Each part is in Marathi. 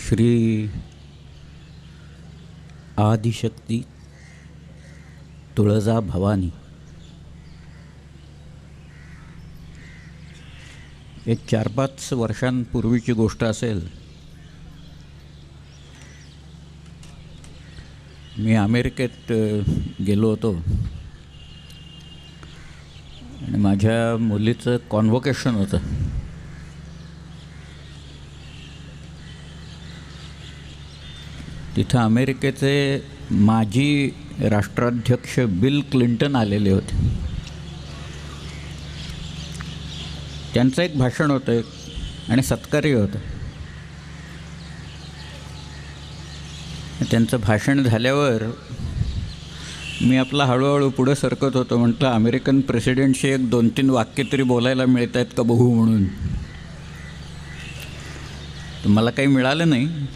श्री आदिशक्ती तुळजा भवानी एक 4-5 वर्षांपूर्वीची गोष्ट असेल. मी अमेरिकेत गेलो होतो आणि माझ्या मुलीचं कॉन्व्होकेशन होतं. तिथं अमेरिकेचे माजी राष्ट्राध्यक्ष बिल क्लिंटन आलेले होते. त्यांचं एक भाषण होतं आणि सत्कार्य होतं. त्यांचं भाषण झाल्यावर मी आपला हळूहळू पुढं सरकत होतो. म्हटलं अमेरिकन प्रेसिडेंटशी 1-2-3 वाक्य तरी बोलायला मिळत आहेत का बघू म्हणून. तर मला काही मिळालं नाही.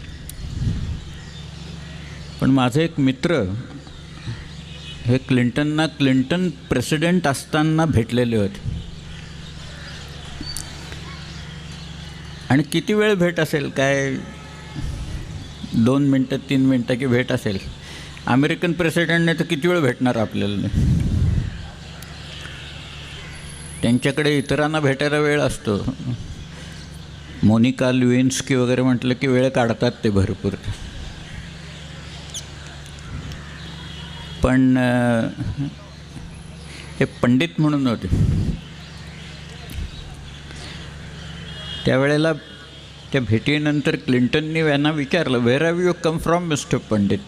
पण माझे एक मित्र हे क्लिंटन प्रेसिडेंट असताना भेटलेले होते. आणि किती वेळ भेट असेल, काय 2 मिनटं 3 मिनटाची भेट असेल. अमेरिकन प्रेसिडेंटने तर किती वेळ भेटणार आपल्याला. त्यांच्याकडे इतरांना भेटायला वेळ असतो. मोनिका ल्युइन्स्की वगैरे म्हटलं की वेळ काढतात ते भरपूर. पण हे पंडित म्हणून होते. त्यावेळेला त्या भेटीनंतर क्लिंटननी यांना विचारलं, where have you come from Mr Pandit.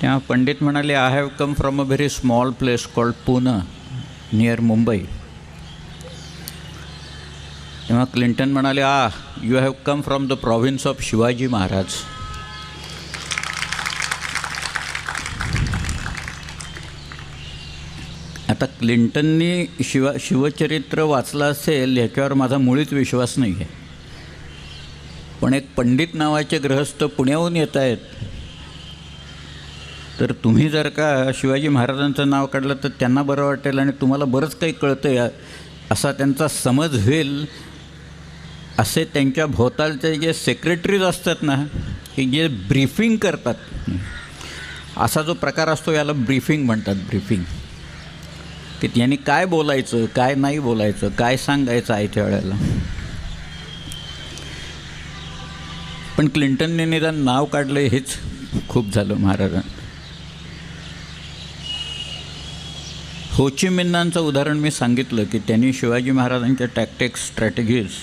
तेव्हा पंडित म्हणाले, I have come from a very small place called Pune near Mumbai. तेव्हा क्लिंटन म्हणाले, you have come from the province of Shivaji Maharaj. आता क्लिंटननी शिवचरित्र वाचलं असेल ह्याच्यावर माझा मुळीच विश्वास नाही आहे. पण एक पंडित नावाचे गृहस्थ पुण्याहून येत आहेत, तर तुम्ही जर का शिवाजी महाराजांचं नाव काढलं तर त्यांना बरं वाटेल आणि तुम्हाला बरंच काही कळतं आहे असा त्यांचा समज होईल. असे त्यांच्या भोवतालचे जे सेक्रेटरीज असतात ना, की जे ब्रीफिंग करतात, असा जो प्रकार असतो याला ब्रीफिंग म्हणतात. ब्रीफिंग की त्यांनी काय बोलायचं, काय नाही बोलायचं, काय सांगायचं आहे त्या वेळेला. पण क्लिंटनने निदान नाव काढलं हेच खूप झालं महाराजांना. हो ची मिन्हांचं उदाहरण मी सांगितलं की त्यांनी शिवाजी महाराजांच्या टॅक्टिक्स, स्ट्रॅटेजीज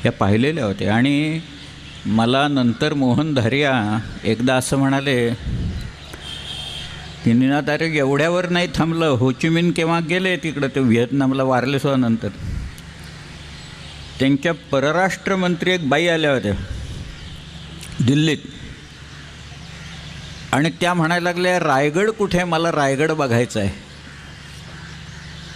ह्या पाहिलेल्या होत्या. आणि मला नंतर मोहन धारिया एकदा असं म्हणाले की निनाद, अरे एवढ्यावर नाही थांबलं. हो ची मिन केव्हा गेले तिकडं, ते व्हिएतनामला वारले सुद्धा. नंतर त्यांच्या परराष्ट्रमंत्री एक बाई आल्या होत्या दिल्लीत आणि त्या म्हणायला लागल्या, रायगड कुठे आहे, मला रायगड बघायचा आहे.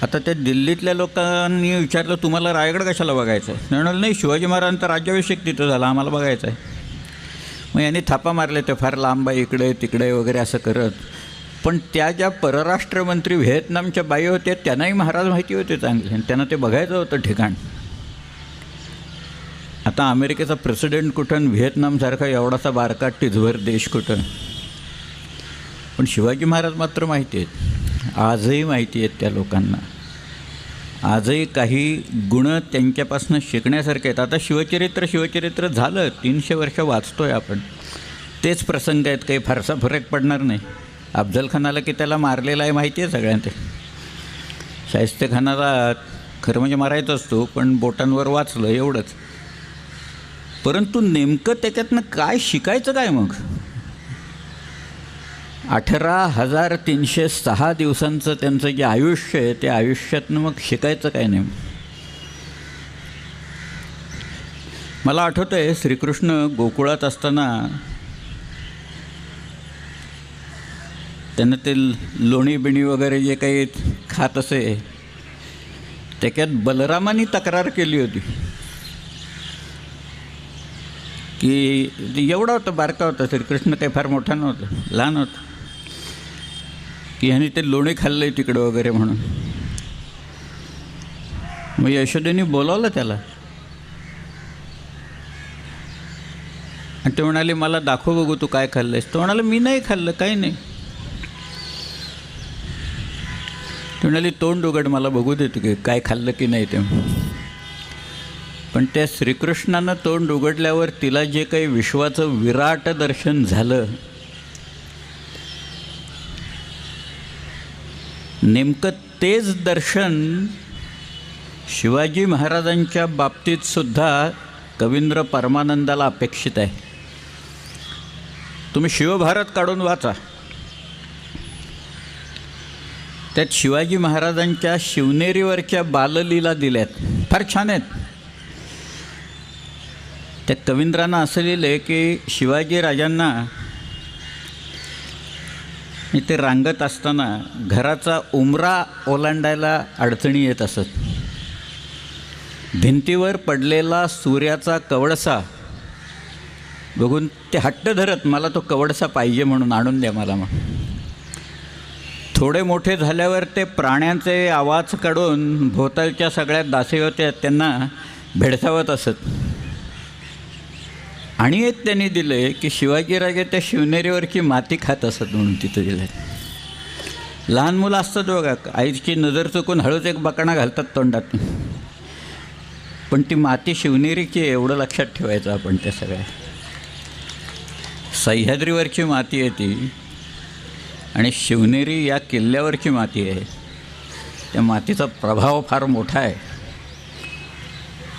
आता त्या दिल्लीतल्या लोकांनी विचारलं, तुम्हाला रायगड कशाला बघायचं आहे. म्हणाल, नाही शिवाजी महाराजांचा राज्याभिषेक तिथं झाला, आम्हाला बघायचं आहे. मग यांनी थापा मारले, ते फार लांब आहे, इकडे तिकडे वगैरे असं करत. पण त्या ज्या परराष्ट्रमंत्री व्हिएतनामच्या बाई होत्या त्यांनाही महाराज माहिती होते चांगले आणि त्यांना ते बघायचं होतं ठिकाण. आता अमेरिकेचा प्रेसिडेंट कुठं, व्हिएतनामसारखा एवढासा बारका टिझभर देश कुठं. पण शिवाजी महाराज मात्र माहिती आहेत, आजही माहिती आहेत त्या लोकांना. आजही काही गुण त्यांच्यापासून शिकण्यासारखे आहेत. आता शिवचरित्र झालं, 300 वर्ष वाचतो आहे आपण. तेच प्रसंग आहेत, काही फारसा फरक पडणार नाही. अफजलखानाला की त्याला मारलेला आहे माहिती आहे सगळ्यांना. शाहिस्तेखानाला खरं म्हणजे मारायचं असतो, पण बोटांवर वाचलं एवढंच. परंतु नेमकं त्याच्यातनं काय शिकायचं काय मग. 18,306 दिवसांचं त्यांचं जे आयुष्य आहे, त्या आयुष्यातनं मग शिकायचं काय नाही. मला आठवतं आहे श्रीकृष्ण गोकुळात असताना त्यांना ते लोणी बिणी वगैरे जे काही खात असे, त्याच्यात बलरामानी तक्रार केली होती की एवढा होता, बारका होता श्रीकृष्ण, काही फार मोठा नव्हता, लहान होता, की ह्याने ते लोणी खाल्लं आहे तिकडं वगैरे म्हणून. मग यशोदेने बोलावलं त्याला आणि ते म्हणाले मला दाखव बघू तू काय खाल्लंयस. तो म्हणाला मी नाही खाल्लं, काही नाही. ते म्हणाली तोंड उघड, मला बघू दे तू काय खाल्लं की नाही ते. पण त्या श्रीकृष्णानं तोंड उघडल्यावर तिला जे काही विश्वाचं विराट दर्शन झालं, नेमकं तेच दर्शन शिवाजी महाराजांच्या बाबतीत सुद्धा कवींद्र परमानंदाला अपेक्षित आहे. तुम्ही शिवभारत काढून वाचा, त्यात शिवाजी महाराजांच्या शिवनेरीवरच्या बाललीला दिल्यात, फार छान आहेत. त्या कवींद्रानं असं लिहिलं आहे की शिवाजी राजांना ते रांगत असताना घराचा उंबरा ओलांडायला अडचणी येत असत. भिंतीवर पडलेला सूर्याचा कवडसा बघून ते हट्ट धरत मला तो कवडसा पाहिजे म्हणून आणून द्या मला. मग थोडे मोठे झाल्यावर ते प्राण्यांचे आवाज काढून भोवतालच्या सगळ्या दासी होत्या त्यांना भेडसावत असत. आणि एक त्यांनी दिलं आहे की शिवाजीराजे त्या शिवनेरीवरची माती खात असत म्हणून तिथं दिलं आहे. लहान मुलं असतात बघा, आईची नजर चुकून हळूच एक बकणा घालतात तोंडात, पण ती माती शिवनेरीची एवढं लक्षात ठेवायचं आपण. त्या सगळ्या सह्याद्रीवरची माती आहे ती, आणि शिवनेरी या किल्ल्यावरची माती आहे. त्या मातीचा प्रभाव फार मोठा आहे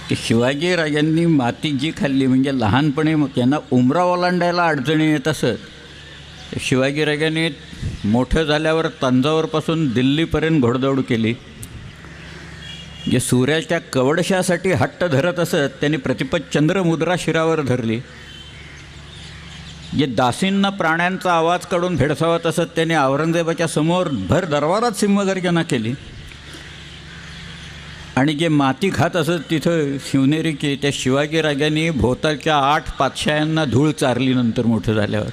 की शिवाजीराजांनी माती जी खाल्ली, म्हणजे लहानपणी त्यांना उंबरा ओलांडायला अडचणी येत असत. शिवाजीराजांनी मोठं झाल्यावर तंजावरपासून दिल्लीपर्यंत घोडदौड केली. जे सूर्याच्या कवडशासाठी हट्ट धरत असत त्यांनी प्रतिपत चंद्रमुद्रा शिरावर धरली. जे दासींना प्राण्यांचा आवाज काढून भेडसावत असत त्यांनी औरंगजेबाच्या समोर भर दरबारात सिंहगर्जना केली. आणि जे माती खात असत तिथं शिवनेरीची, त्या शिवाजीराजांनी भोवतालच्या 8 पातशायांना धूळ चारली नंतर मोठं झाल्यावर.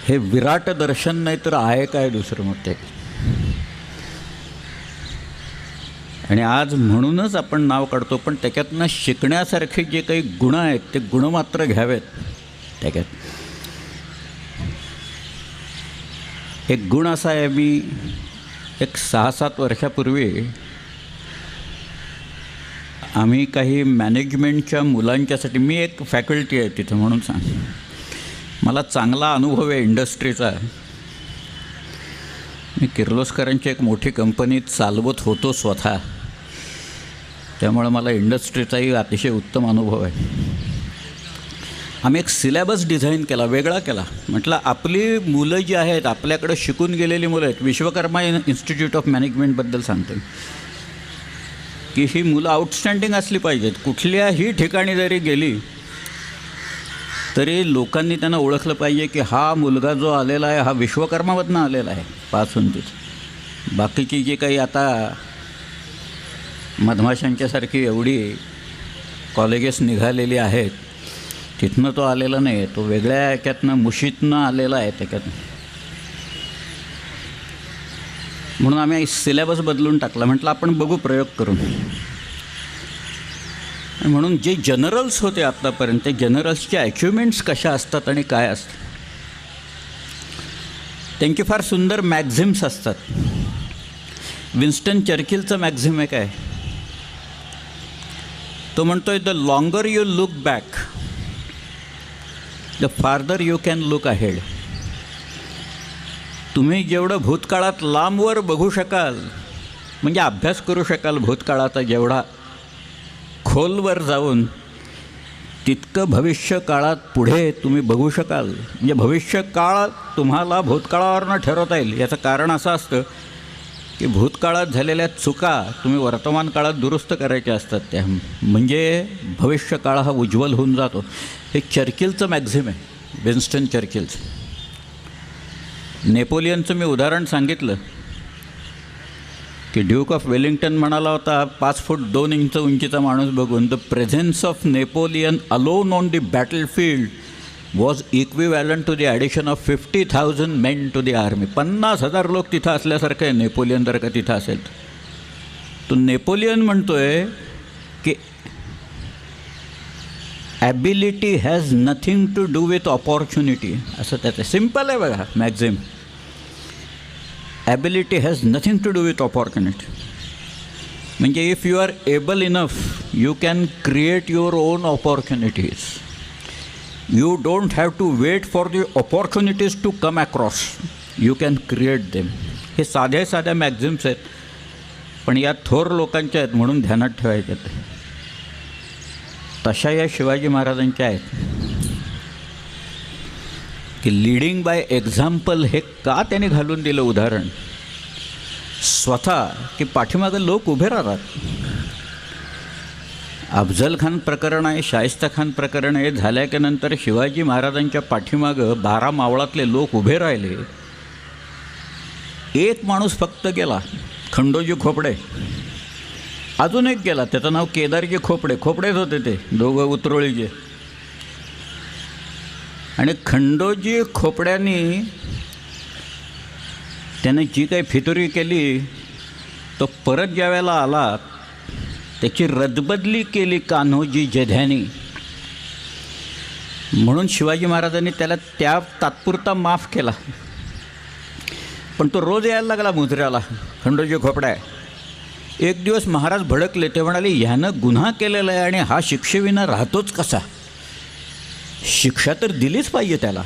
हे विराट दर्शन नाही तर आहे काय दुसरं मग ते. आणि आज म्हणूनच आपण नाव काढतो, पण त्याच्यातनं शिकण्यासारखे जे काही गुण आहेत ते गुण मात्र घ्यावेत. त्याच्यात एक गुण असा आहे, मी एक 6-7 वर्षापूर्वी आम्ही काही मॅनेजमेंटच्या मुलांच्यासाठी, मी एक फॅकल्टी आहे तिथं म्हणून मला चांगला अनुभव आहे इंडस्ट्रीचा. मी किर्लोस्करांची एक मोठी कंपनी चालवत होतो स्वतः, त्यामुळे मला इंडस्ट्रीचाही अतिशय उत्तम अनुभव आहे. आम्ही एक सिलेबस डिझाईन केला, वेगळा केला. म्हटलं आपली मुलं जी आहेत, आपल्याकडं शिकून गेलेली मुलं आहेत, विश्वकर्मा इन्स्टिट्यूट ऑफ मॅनेजमेंटबद्दल सांगतो की ही मुलं आउटस्टँडिंग असली पाहिजेत. कुठल्याही ठिकाणी जरी गेली तरी लोकांनी त्यांना ओळखलं पाहिजे की हा मुलगा जो आलेला आहे हा विश्वकर्मामधनं आलेला आहे पासून तिथं. बाकीची जी काही आता मधमाशांच्यासारखी एवढी कॉलेजेस निघालेली आहेत तिथनं तो आलेला नाही, तो वेगळ्या याच्यातनं मुशीतनं आलेला आहे त्याच्यातनं. म्हणून आम्ही सिलेबस बदलून टाकला. म्हटलं आपण बघू प्रयोग करून. म्हणून जे जनरल्स होते आत्तापर्यंत, ते जनरल्सच्या अचिव्हमेंट्स कशा असतात आणि काय असतात, त्यांची फार सुंदर मॅक्झिम्स असतात. विन्स्टन चर्चिलचं मॅक्झिम एक आहे, तो म्हणतोय the longer you look back the farther you can look ahead. तुम्ही जेवढं भूतकाळात लांबवर बघू शकाल, म्हणजे अभ्यास करू शकाल भूतकाळाचा जेवढा खोलवर जाऊन, तितकं भविष्य काळात पुढे तुम्ही बघू शकाल. म्हणजे भविष्य काळ तुम्हाला भूतकाळावरनं ठरवता येईल. याचं कारण असं असतं की भूतकाळात झालेल्या चुका तुम्ही वर्तमान काळात दुरुस्त करायच्या असतात, त्या म्हणजे भविष्यकाळ हा उज्ज्वल होऊन जातो. हे चर्चिलचं मॅक्झिम आहे, विन्स्टन चर्चिलचं. नेपोलियनचं मी उदाहरण सांगितलं की ड्यूक ऑफ वेलिंग्टन म्हणाला होता 5 फूट 2 इंच उंचीचा माणूस बघून, the presence of Napoleon alone on the battlefield was equivalent to the addition of 50,000 men to the army. 50,000 लोक तिथं असल्यासारखं आहे नेपोलियन जर का तिथं असेल. तो नेपोलियन म्हणतो आहे की ability has nothing to do with opportunity, असं त्याचं सिम्पल आहे बघा maxim. Ability has nothing to do with opportunity. म्हणजे if you are able enough you can create your own opportunities. You don't have to wait for the opportunities to come across, you can create them. हे साध्या साध्या मॅक्झिम्स आहेत, पण या थोर लोकांच्या आहेत म्हणून ध्यानात ठेवायच्या आहेत. तशा या शिवाजी महाराजांच्या आहेत की लीडिंग बाय एक्झाम्पल हे का त्याने घालून दिलं उदाहरण स्वतः, की पाठीमागं लोक उभे राहतात. अफजल खान प्रकरण आहे, शाहिस्ता खान प्रकरण आहे, झाल्यानंतर शिवाजी महाराजांच्या पाठीमागं 12 मावळातले लोक उभे राहिले. एक माणूस फक्त गेला, खंडोजी खोपडे. अजून एक गेला, त्याचं नाव केदारजी खोपडे. खोपडेच होते ते दोघं उतरोळीचे. आणि खंडोजी खोपड्यांनी त्याने जी काही फितुरी केली तो परत ज्या वेळेला आला त्याची रदबदली केली कान्होजी जेध्यानी. म्हणून शिवाजी महाराजांनी त्याला त्या तात्पुरता माफ केला. पण तो रोज यायला लागला मुजऱ्याला, खंडोजी खोपडा. एक दिवस महाराज भडकले. ते म्हणाले ह्यानं गुन्हा केलेला आहे आणि हा शिक्षेविना राहतोच कसा, शिक्षा तर दिलीच पाहिजे त्याला.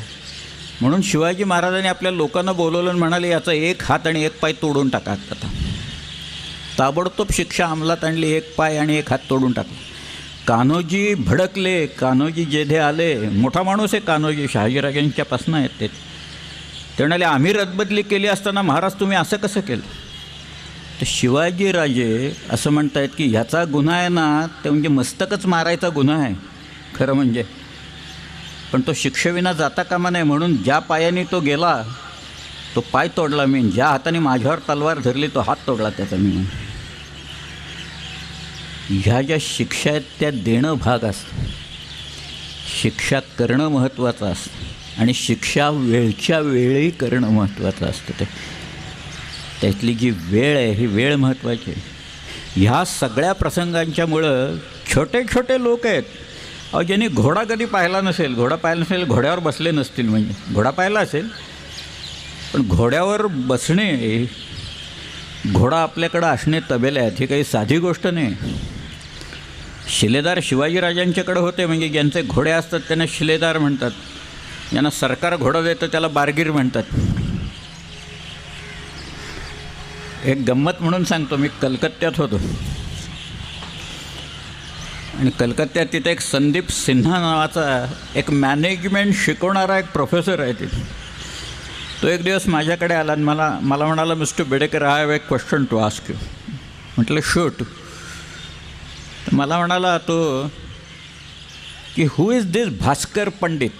म्हणून शिवाजी महाराजांनी आपल्या लोकांना बोलवलं आणि म्हणाले याचा एक हात आणि एक पाय तोडून टाका. आता ताबडतोब शिक्षा अंमलात आणली, एक पाय आणि एक हात तोडून टाकला. कान्होजी भडकले, कान्होजी जेधे आले. मोठा माणूस आहे कान्होजी, शहाजीराजांच्यापासून आहेत ते. ते म्हणाले आम्ही रदबदली केली असताना महाराज तुम्ही असं कसं केलं. तर शिवाजीराजे असं म्हणतायत की ह्याचा गुन्हा आहे ना, ते म्हणजे मस्तकच मारायचा गुन्हा आहे खरं म्हणजे, पण तो शिक्षेविना जाता कामा नाही. म्हणून ज्या पायाने तो गेला तो पाय तोडला मी, ज्या हाताने माझ्यावर तलवार धरली तो हात तोडला त्याचा मी. ह्या ज्या शिक्षा आहेत त्या देणं भाग असतं, शिक्षा करणं महत्त्वाचं असतं आणि शिक्षा वेळच्या वेळी करणं महत्त्वाचं असतं. ते त्यातली जी वेळ आहे ही वेळ महत्त्वाची आहे. ह्या सगळ्या प्रसंगांच्यामुळं छोटे छोटे लोक आहेत. अहो ज्यांनी घोडा कधी पाहिला नसेल, घोड्यावर बसले नसतील, म्हणजे घोडा पाहिला असेल पण घोड्यावर बसणे, घोडा आपल्याकडं असणे तबेल्यात ही काही साधी गोष्ट नाही. शिलेदार शिवाजीराजांच्याकडे होते, म्हणजे ज्यांचे घोडे असतात त्यांना शिलेदार म्हणतात. ज्यांना सरकार घोडा देतं त्याला बारगीर म्हणतात. एक गंमत म्हणून सांगतो, मी कलकत्त्यात होतो आणि कलकत्त्यात तिथे एक संदीप सिन्हा नावाचा एक मॅनेजमेंट शिकवणारा एक प्रोफेसर आहे तिथे. तो एक दिवस माझ्याकडे आला आणि मला म्हणाला Mr Bedekar I have a question to ask you. म्हटलं शूट. तर मला म्हणाला तो की who is this Bhaskar Pandit.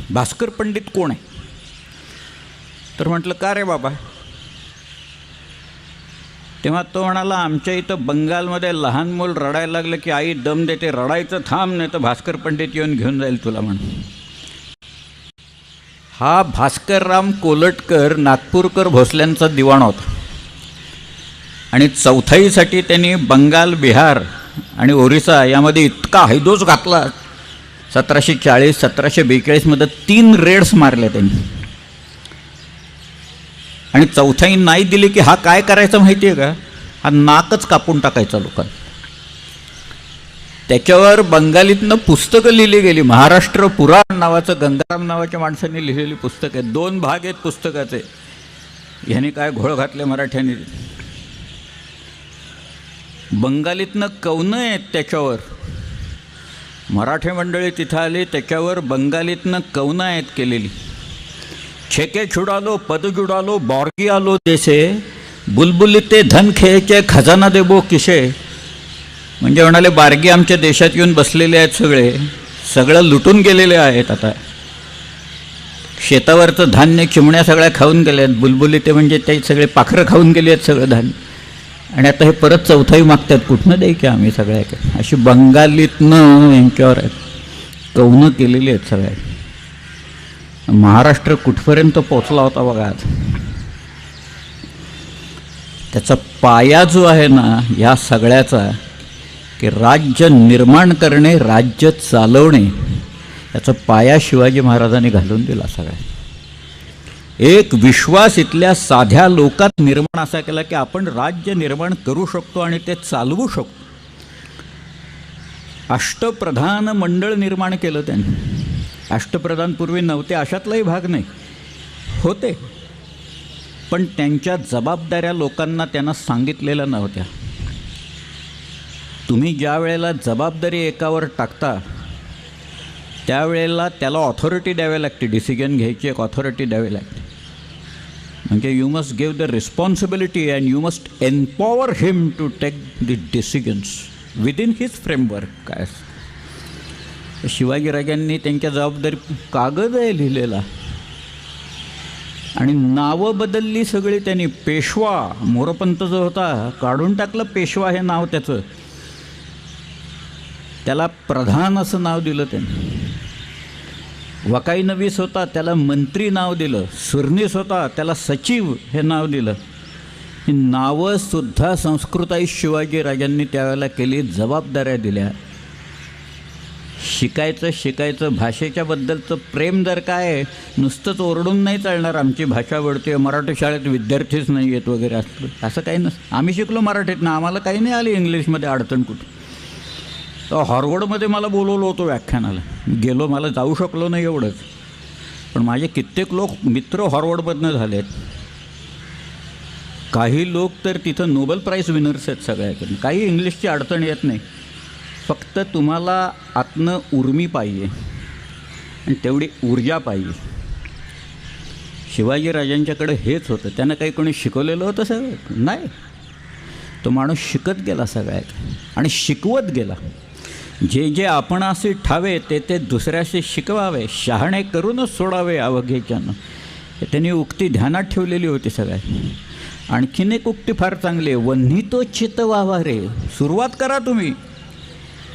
Bhaskar Pandit कोण आहे. तर म्हटलं का रे बाबा. तेव्हा तो म्हणाला आमच्या इथं बंगालमध्ये लहान मूल रडायला लागलं की आई दम देते, रडायचं थांब नाही तर भास्कर पंडित येऊन घेऊन जाईल तुला म्हणून. हा भास्करराम कोलटकर नागपूरकर भोसल्यांचा दिवाण होता आणि चौथाईसाठी त्यांनी बंगाल, बिहार आणि ओरिसा यामध्ये इतका हैदोस घातला. 1740 1742मध्ये 3 रेड्स मारल्या त्यांनी. आणि चौथाई नाही दिली की हा काय करायचं माहिती आहे का, हा नाकच कापून टाकायचा लोकांना. त्याच्यावर बंगालीतनं पुस्तकं लिहिली गेली. महाराष्ट्र पुराण नावाचं गंगाराम नावाच्या माणसांनी लिहिलेली पुस्तक आहे. 2 भाग आहेत पुस्तकाचे. ह्याने काय घोळ घातले मराठ्यांनी. बंगालीतनं कवनं आहेत त्याच्यावर. मराठी मंडळी तिथं आली, त्याच्यावर बंगालीतनं कवनं आहेत केलेली. छेके छुडालो पद जुडालो बॉर्गी आलो देशे, बुलबुलीते धन खेचे खजाना देबो किशे. म्हणजे म्हणाले बार्गी आमच्या देशात येऊन बसलेले आहेत, सगळं लुटून गेलेले आहेत. आता शेतावरचं धान्य चिमण्या सगळ्या खाऊन गेले आहेत. बुलबुली ते म्हणजे ते सगळे पाखरं खाऊन गेले आहेत सगळं धान्य. आणि आता हे परत चौथाई मागतात, कुठनं द्याय की आम्ही सगळ्या. अशी बंगालीतनं यांच्यावर कवनं केलेली आहेत सगळ्या. महाराष्ट्र कुठपर्यंत पोचला होता बघा आज. त्याचा पाया जो आहे ना या सगळ्याचा, की राज्य निर्माण करणे, राज्य चालवणे याचा पाया शिवाजी महाराजांनी घालून दिला सगळा. एक विश्वास इथल्या साध्या लोकात निर्माण असा केला की आपण राज्य निर्माण करू शकतो आणि ते चालवू शकतो. अष्टप्रधान मंडळ निर्माण केलं त्यांनी. अष्टप्रधान पूर्वी नव्हते अशातलाही भाग नाही, होते, पण त्यांच्या जबाबदाऱ्या लोकांना त्यांना सांगितलेल्या नव्हत्या. तुम्ही ज्या वेळेला जबाबदारी एकावर टाकता त्यावेळेला त्याला ऑथॉरिटी द्यावी लागते, डिसिजन घ्यायची एक ऑथॉरिटी द्यावी लागते. म्हणजे you must give the responsibility and you must empower him to take the decisions within his framework. काय शिवाजीराजांनी त्यांच्या जबाबदारी कागद आहे लिहिलेला आणि नावं बदलली सगळी त्यांनी. पेशवा मोरपंत जो होता काढून टाकलं पेशवा हे नाव त्याचं, त्याला प्रधान असं नाव दिलं त्यांनी. वकाई नवीस होता त्याला मंत्री नाव दिलं. सुरनीस होता त्याला सचिव हे नाव दिलं. ही नावंसुद्धा संस्कृताई शिवाजीराजांनी त्यावेळेला केली, जबाबदाऱ्या दिल्या. शिकायचं भाषेच्याबद्दलचं प्रेम जर काय नुसतंच ओरडून नाही चालणार, आमची भाषा वळते, मराठी शाळेत विद्यार्थीच नाही येत वगैरे असं काही नसतं. आम्ही शिकलो मराठीत ना, आम्हाला काही नाही आली इंग्लिशमध्ये अडचण कुठं. तर हॉर्वर्डमध्ये मला बोलवलं होतं व्याख्यानाला, गेलो, मला जाऊ शकलो नाही एवढंच, पण माझे कित्येक लोक मित्र हॉर्वर्डमधनं झाले आहेत. काही लोक तर तिथं नोबेल प्राईज विनर्स आहेत सगळ्याकडून. काही इंग्लिशची अडचण येत नाही, फक्त तुम्हाला आतनं उर्मी पाहिजे आणि तेवढी ऊर्जा पाहिजे. शिवाजीराजांच्याकडे हेच होतं. त्यांना काही कोणी शिकवलेलं होतं सगळं नाही. तो माणूस शिकत गेला सगळ्यात आणि शिकवत गेला. जे जे आपणाशी ठावे ते ते दुसऱ्याशी शिकवावे, शहाणे करूनच सोडावे अवघेच्यानं. हे त्यांनी उक्ती ध्यानात ठेवलेली होती सगळ्यात. आणखीन एक उक्ती फार चांगली आहे, वन्ही तो चितवावा रे. सुरुवात करा तुम्ही,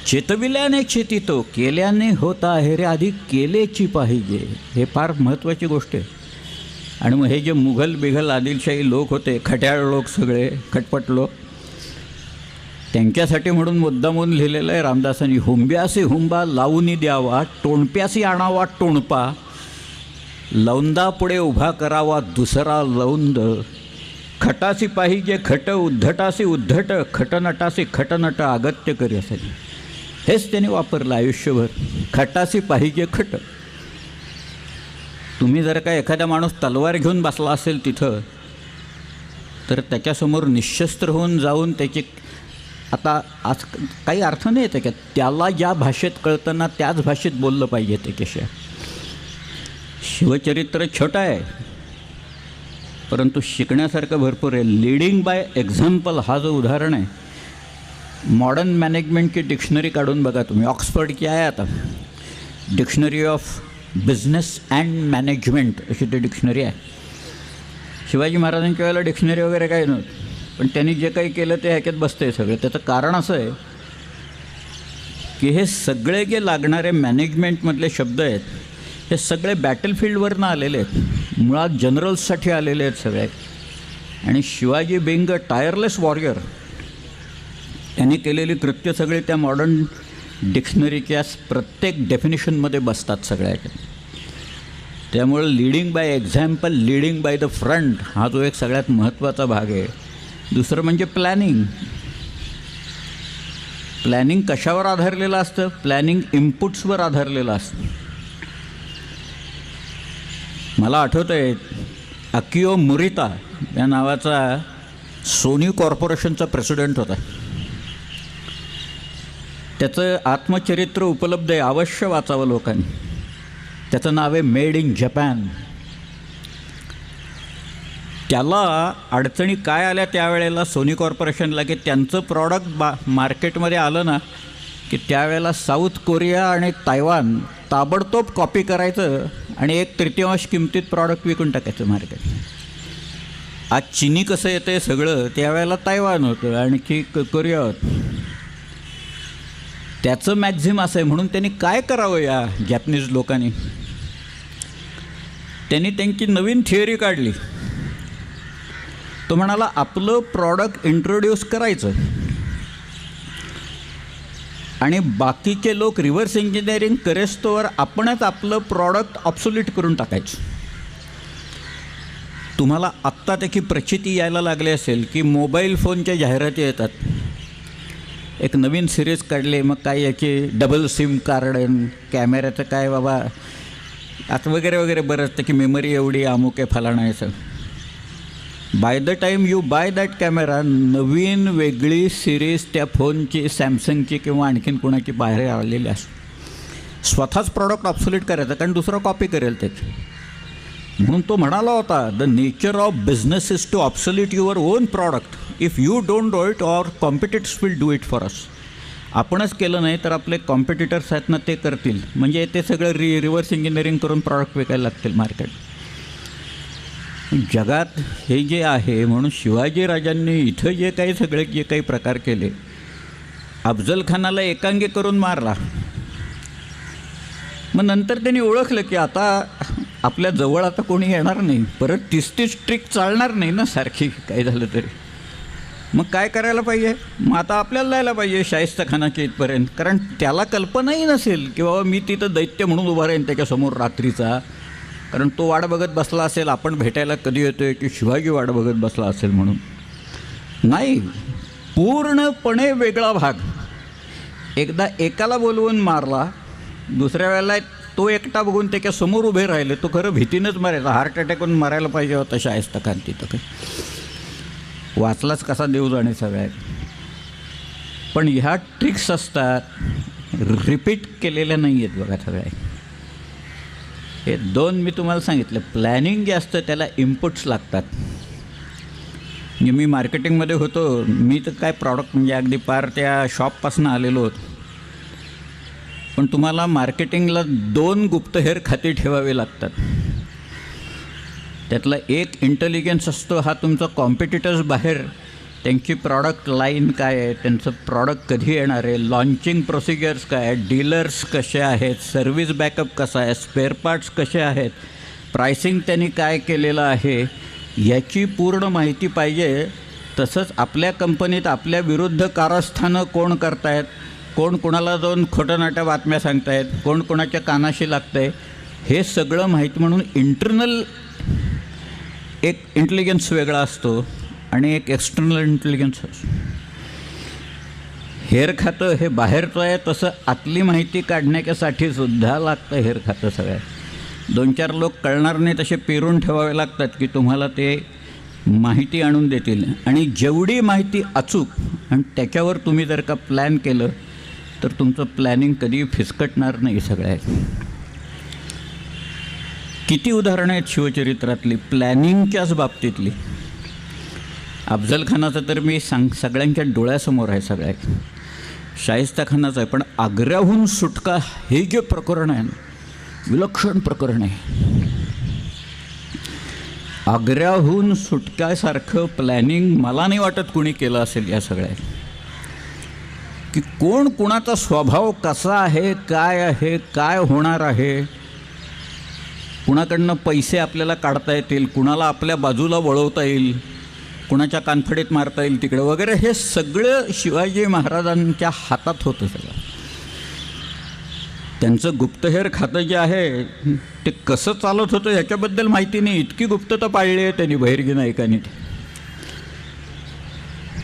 चेतविल्याने चितितो, केल्याने होता आहे रे. आधी केलेची पाहिजे, हे फार महत्त्वाची गोष्ट आहे. आणि मग हे जे मुघल बिघल आदिलशाही लोक होते, खट्याळ लोक, सगळे खटपट लोक, त्यांच्यासाठी म्हणून मुद्दामून लिहिलेलं आहे रामदासांनी, हुंब्यासी हुंबा लावूनी द्यावा, टोणप्यासी आणावा टोणपा, लौंदा पुढे उभा करावा दुसरा लौंद, खटासी पाहिजे खट, उद्धटासी उद्धट, खटनटासी खटनट, अगत्य करी असेल. हेच त्यांनी वापरलं आयुष्यभर, खटासी पाहिजे खट. तुम्ही जर का एखादा माणूस तलवार घेऊन बसला असेल तिथं, तर त्याच्यासमोर निशस्त्र होऊन जाऊन त्याची, आता आज काही अर्थ नाही येते का, त्याला ज्या भाषेत कळतं ना त्याच भाषेत बोललं पाहिजे त्याच्याशी. शिवचरित्र छोटं आहे परंतु शिकण्यासारखं भरपूर आहे. लीडिंग बाय एक्झाम्पल हा जो उदाहरण आहे, मॉडर्न मॅनेजमेंट की डिक्शनरी काढून बघा तुम्ही. ऑक्सफर्ड की आहे आता, dictionary of business and management अशी ती डिक्शनरी आहे. शिवाजी महाराजांच्या वेळेला डिक्शनरी वगैरे काही नव्हतं, पण त्यांनी जे काही केलं ते ह्याच्यात बसतं आहे सगळं. त्याचं कारण असं आहे की हे सगळे जे लागणारे मॅनेजमेंटमधले शब्द आहेत हे सगळे बॅटलफील्डवरनं आलेले आहेत, मुळात जनरल्ससाठी आलेले आहेत सगळे. आणि Shivaji being a tireless warrior, त्यांनी केलेली कृत्य सगळे त्या मॉडर्न डिक्शनरीच्या प्रत्येक डेफिनेशनमध्ये बसतात सगळ्याच्या. त्यामुळं leading by example, leading by the front हा जो एक सगळ्यात महत्त्वाचा भाग आहे. दुसरं म्हणजे प्लॅनिंग. प्लॅनिंग कशावर आधारलेलं असतं? प्लॅनिंग इनपुट्सवर आधारलेलं असतं. मला आठवतं आहे अकियो मुरिता या नावाचा सोनी कॉर्पोरेशनचा प्रेसिडेंट होता. त्याचं आत्मचरित्र उपलब्ध आहे, अवश्य वाचावं लोकांनी. त्याचं नाव आहे मेड इन जपान. त्याला अडचणी काय आल्या त्यावेळेला सोनी कॉर्पोरेशनला, की त्यांचं प्रॉडक्ट मार्केटमध्ये आलं ना की त्यावेळेला साऊथ कोरिया आणि तायवान ताबडतोब कॉपी करायचं आणि 1/3 किमतीत प्रॉडक्ट विकून टाकायचं मार्केट. आज चीनी कसं येतं सगळं, त्यावेळेला तायवान होतं आणखी कोरिया होतं. त्याचं मॅक्झिम असं आहे. म्हणून त्यांनी काय करावं या जॅपनीज लोकांनी, त्यांनी त्यांची नवीन थिअरी काढली. तो म्हणाला आपलं प्रॉडक्ट इंट्रोड्यूस करायचं आणि बाकीचे लोक रिव्हर्स इंजिनिअरिंग करेस्तोवर आपणच आपलं प्रॉडक्ट ऑब्सोल्यूट करून टाकायचं. तुम्हाला आत्ता त्याची प्रचिती यायला लागली असेल की मोबाईल फोनच्या जाहिराती येतात. एक नवीन सिरीज काढली, मग काय याची डबल सिम कार्ड, कॅमेऱ्याचं काय बाबा आता वगैरे वगैरे बरंच, त्याची मेमरी एवढी अमुक आहे फलाणं आहे sir. By the time you buy that camera, नवीन वेगळी सिरीज त्या फोनची, सॅमसंगची किंवा आणखीन कोणाची बाहेर आलेली असते. स्वतःच प्रॉडक्ट ऑब्सोल्यूट करायचं, कारण दुसरा कॉपी करेल त्याची. म्हणून तो म्हणाला होता, the nature of business is to obsolete your own product. If you don't do it or competitors will do it for us. आपणच केलं नाही तर आपले कॉम्पिटिटर्स आहेत ना ते करतील. म्हणजे ते सगळं रिव्हर्स इंजिनिअरिंग करून प्रॉडक्ट विकायला लागतील मार्केट. जगात हे जे आहे, म्हणून शिवाजीराजांनी इथं जे काही सगळे जे काही प्रकार केले, अफजल खानाला एकांगी करून मारला. मग नंतर त्यांनी ओळखलं की आता आपल्या जवळ आता कोणी येणार नाही, परत 30 ट्रिक चालणार नाही ना सारखी काय झालं तरी. मग काय करायला पाहिजे, मग आता आपल्याला जायला पाहिजे शाहिस्तेखानाच्या इथपर्यंत. कारण त्याला कल्पनाही नसेल की बाबा मी तिथं दैत्य म्हणून उभा राहीन त्याच्यासमोर रात्रीचा. कारण तो वाट बघत बसला असेल आपण भेटायला कधी येतो आहे, की शिवाजी वाट बघत बसला असेल म्हणून. नाही, पूर्णपणे वेगळा भाग. एकदा एकाला बोलवून मारला, दुसऱ्या वेळेला तो एकटा बघून त्याच्यासमोर उभे राहिले. तो खरं भीतीनंच मारायचा, हार्ट अटॅकून मारायला पाहिजे होता शाहिस्तेखान तिथं. काही वाचलाच कसा देव जाणे सगळ्या. पण ह्या ट्रिक्स असतात, रिपीट केलेल्या नाही आहेत बघा सगळ्या. हे दोन मी तुम्हाला सांगितलं. प्लॅनिंग जे असतं त्याला इनपुट्स लागतात. म्हणजे मी मार्केटिंगमध्ये होतो, मी तर काय प्रॉडक्ट म्हणजे अगदी पार त्या शॉपपासून आलेलो होतो. पण तुम्हाला मार्केटिंगला 2 गुप्तहेर खाती ठेवावी लागतात. त्यातला एक इंटेलिजन्स असतो, हा तुमचा कॉम्पिटिटर्स बाहेर त्यांची प्रॉडक्ट लाईन काय आहे, त्यांचं प्रॉडक्ट कधी येणार आहे, लॉन्चिंग प्रोसिजर्स काय आहेत, डीलर्स कसे आहेत, सर्व्हिस बॅकअप कसा आहे, स्पेअर पार्ट्स कसे आहेत, प्रायसिंग त्यांनी काय केलेलं आहे, याची पूर्ण माहिती पाहिजे. तसंच आपल्या कंपनीत आपल्या विरुद्ध कारस्थानं कोण करतायत, कोण कोणाला जाऊन खोटनाट्या बातम्या सांगतायत, कोण कोणाच्या कानाशी लागतं आहे, हे सगळं माहिती. म्हणून इंटरनल एक इंटेलिजन्स वेगळा असतो आणि एक एक्सटर्नल इंटेलिजन्स असतो. हेर खातं हे बाहेरचं आहे, तसं आतली माहिती काढण्यासाठी सुद्धा लागतं हेर खातं. सगळ्यात 2-4 लोक कळणार नाही तसे पेरून ठेवावे लागतात की तुम्हाला ते माहिती आणून देतील. आणि जेवढी माहिती अचूक आणि त्याच्यावर तुम्ही जर का प्लॅन केलं तर तुमचं प्लॅनिंग कधी फिसकटणार नाही. सगळ्यात किती उदाहरणं आहेत शिवचरित्रातली प्लॅनिंगच्याच बाबतीतली. अफजल खानाचं तर मी सगळ्यांच्या डोळ्यासमोर आहे. सगळ्यात शाहिस्तेखानाचं आहे. पण आग्र्याहून सुटका हे जे प्रकरण आहे ना, विलक्षण प्रकरण आहे. आग्र्याहून सुटक्यासारखं प्लॅनिंग मला नाही वाटत कोणी केलं असेल या सगळ्यात. की कोण कुणाचा स्वभाव कसा आहे, काय होणार आहे, कुणाकडनं पैसे आपल्याला काढता येतील, कुणाला आपल्या बाजूला वळवता येईल, कुणाच्या कानफडीत मारता येईल तिकडे वगैरे, हे सगळं शिवाजी महाराजांच्या हातात होतं. सगळं त्यांचं गुप्तहेर खातं जे आहे ते कसं चालत होतं ह्याच्याबद्दल माहिती नाही. इतकी गुप्तता पाळली आहे त्यांनी बहिर्जी नायकांनी.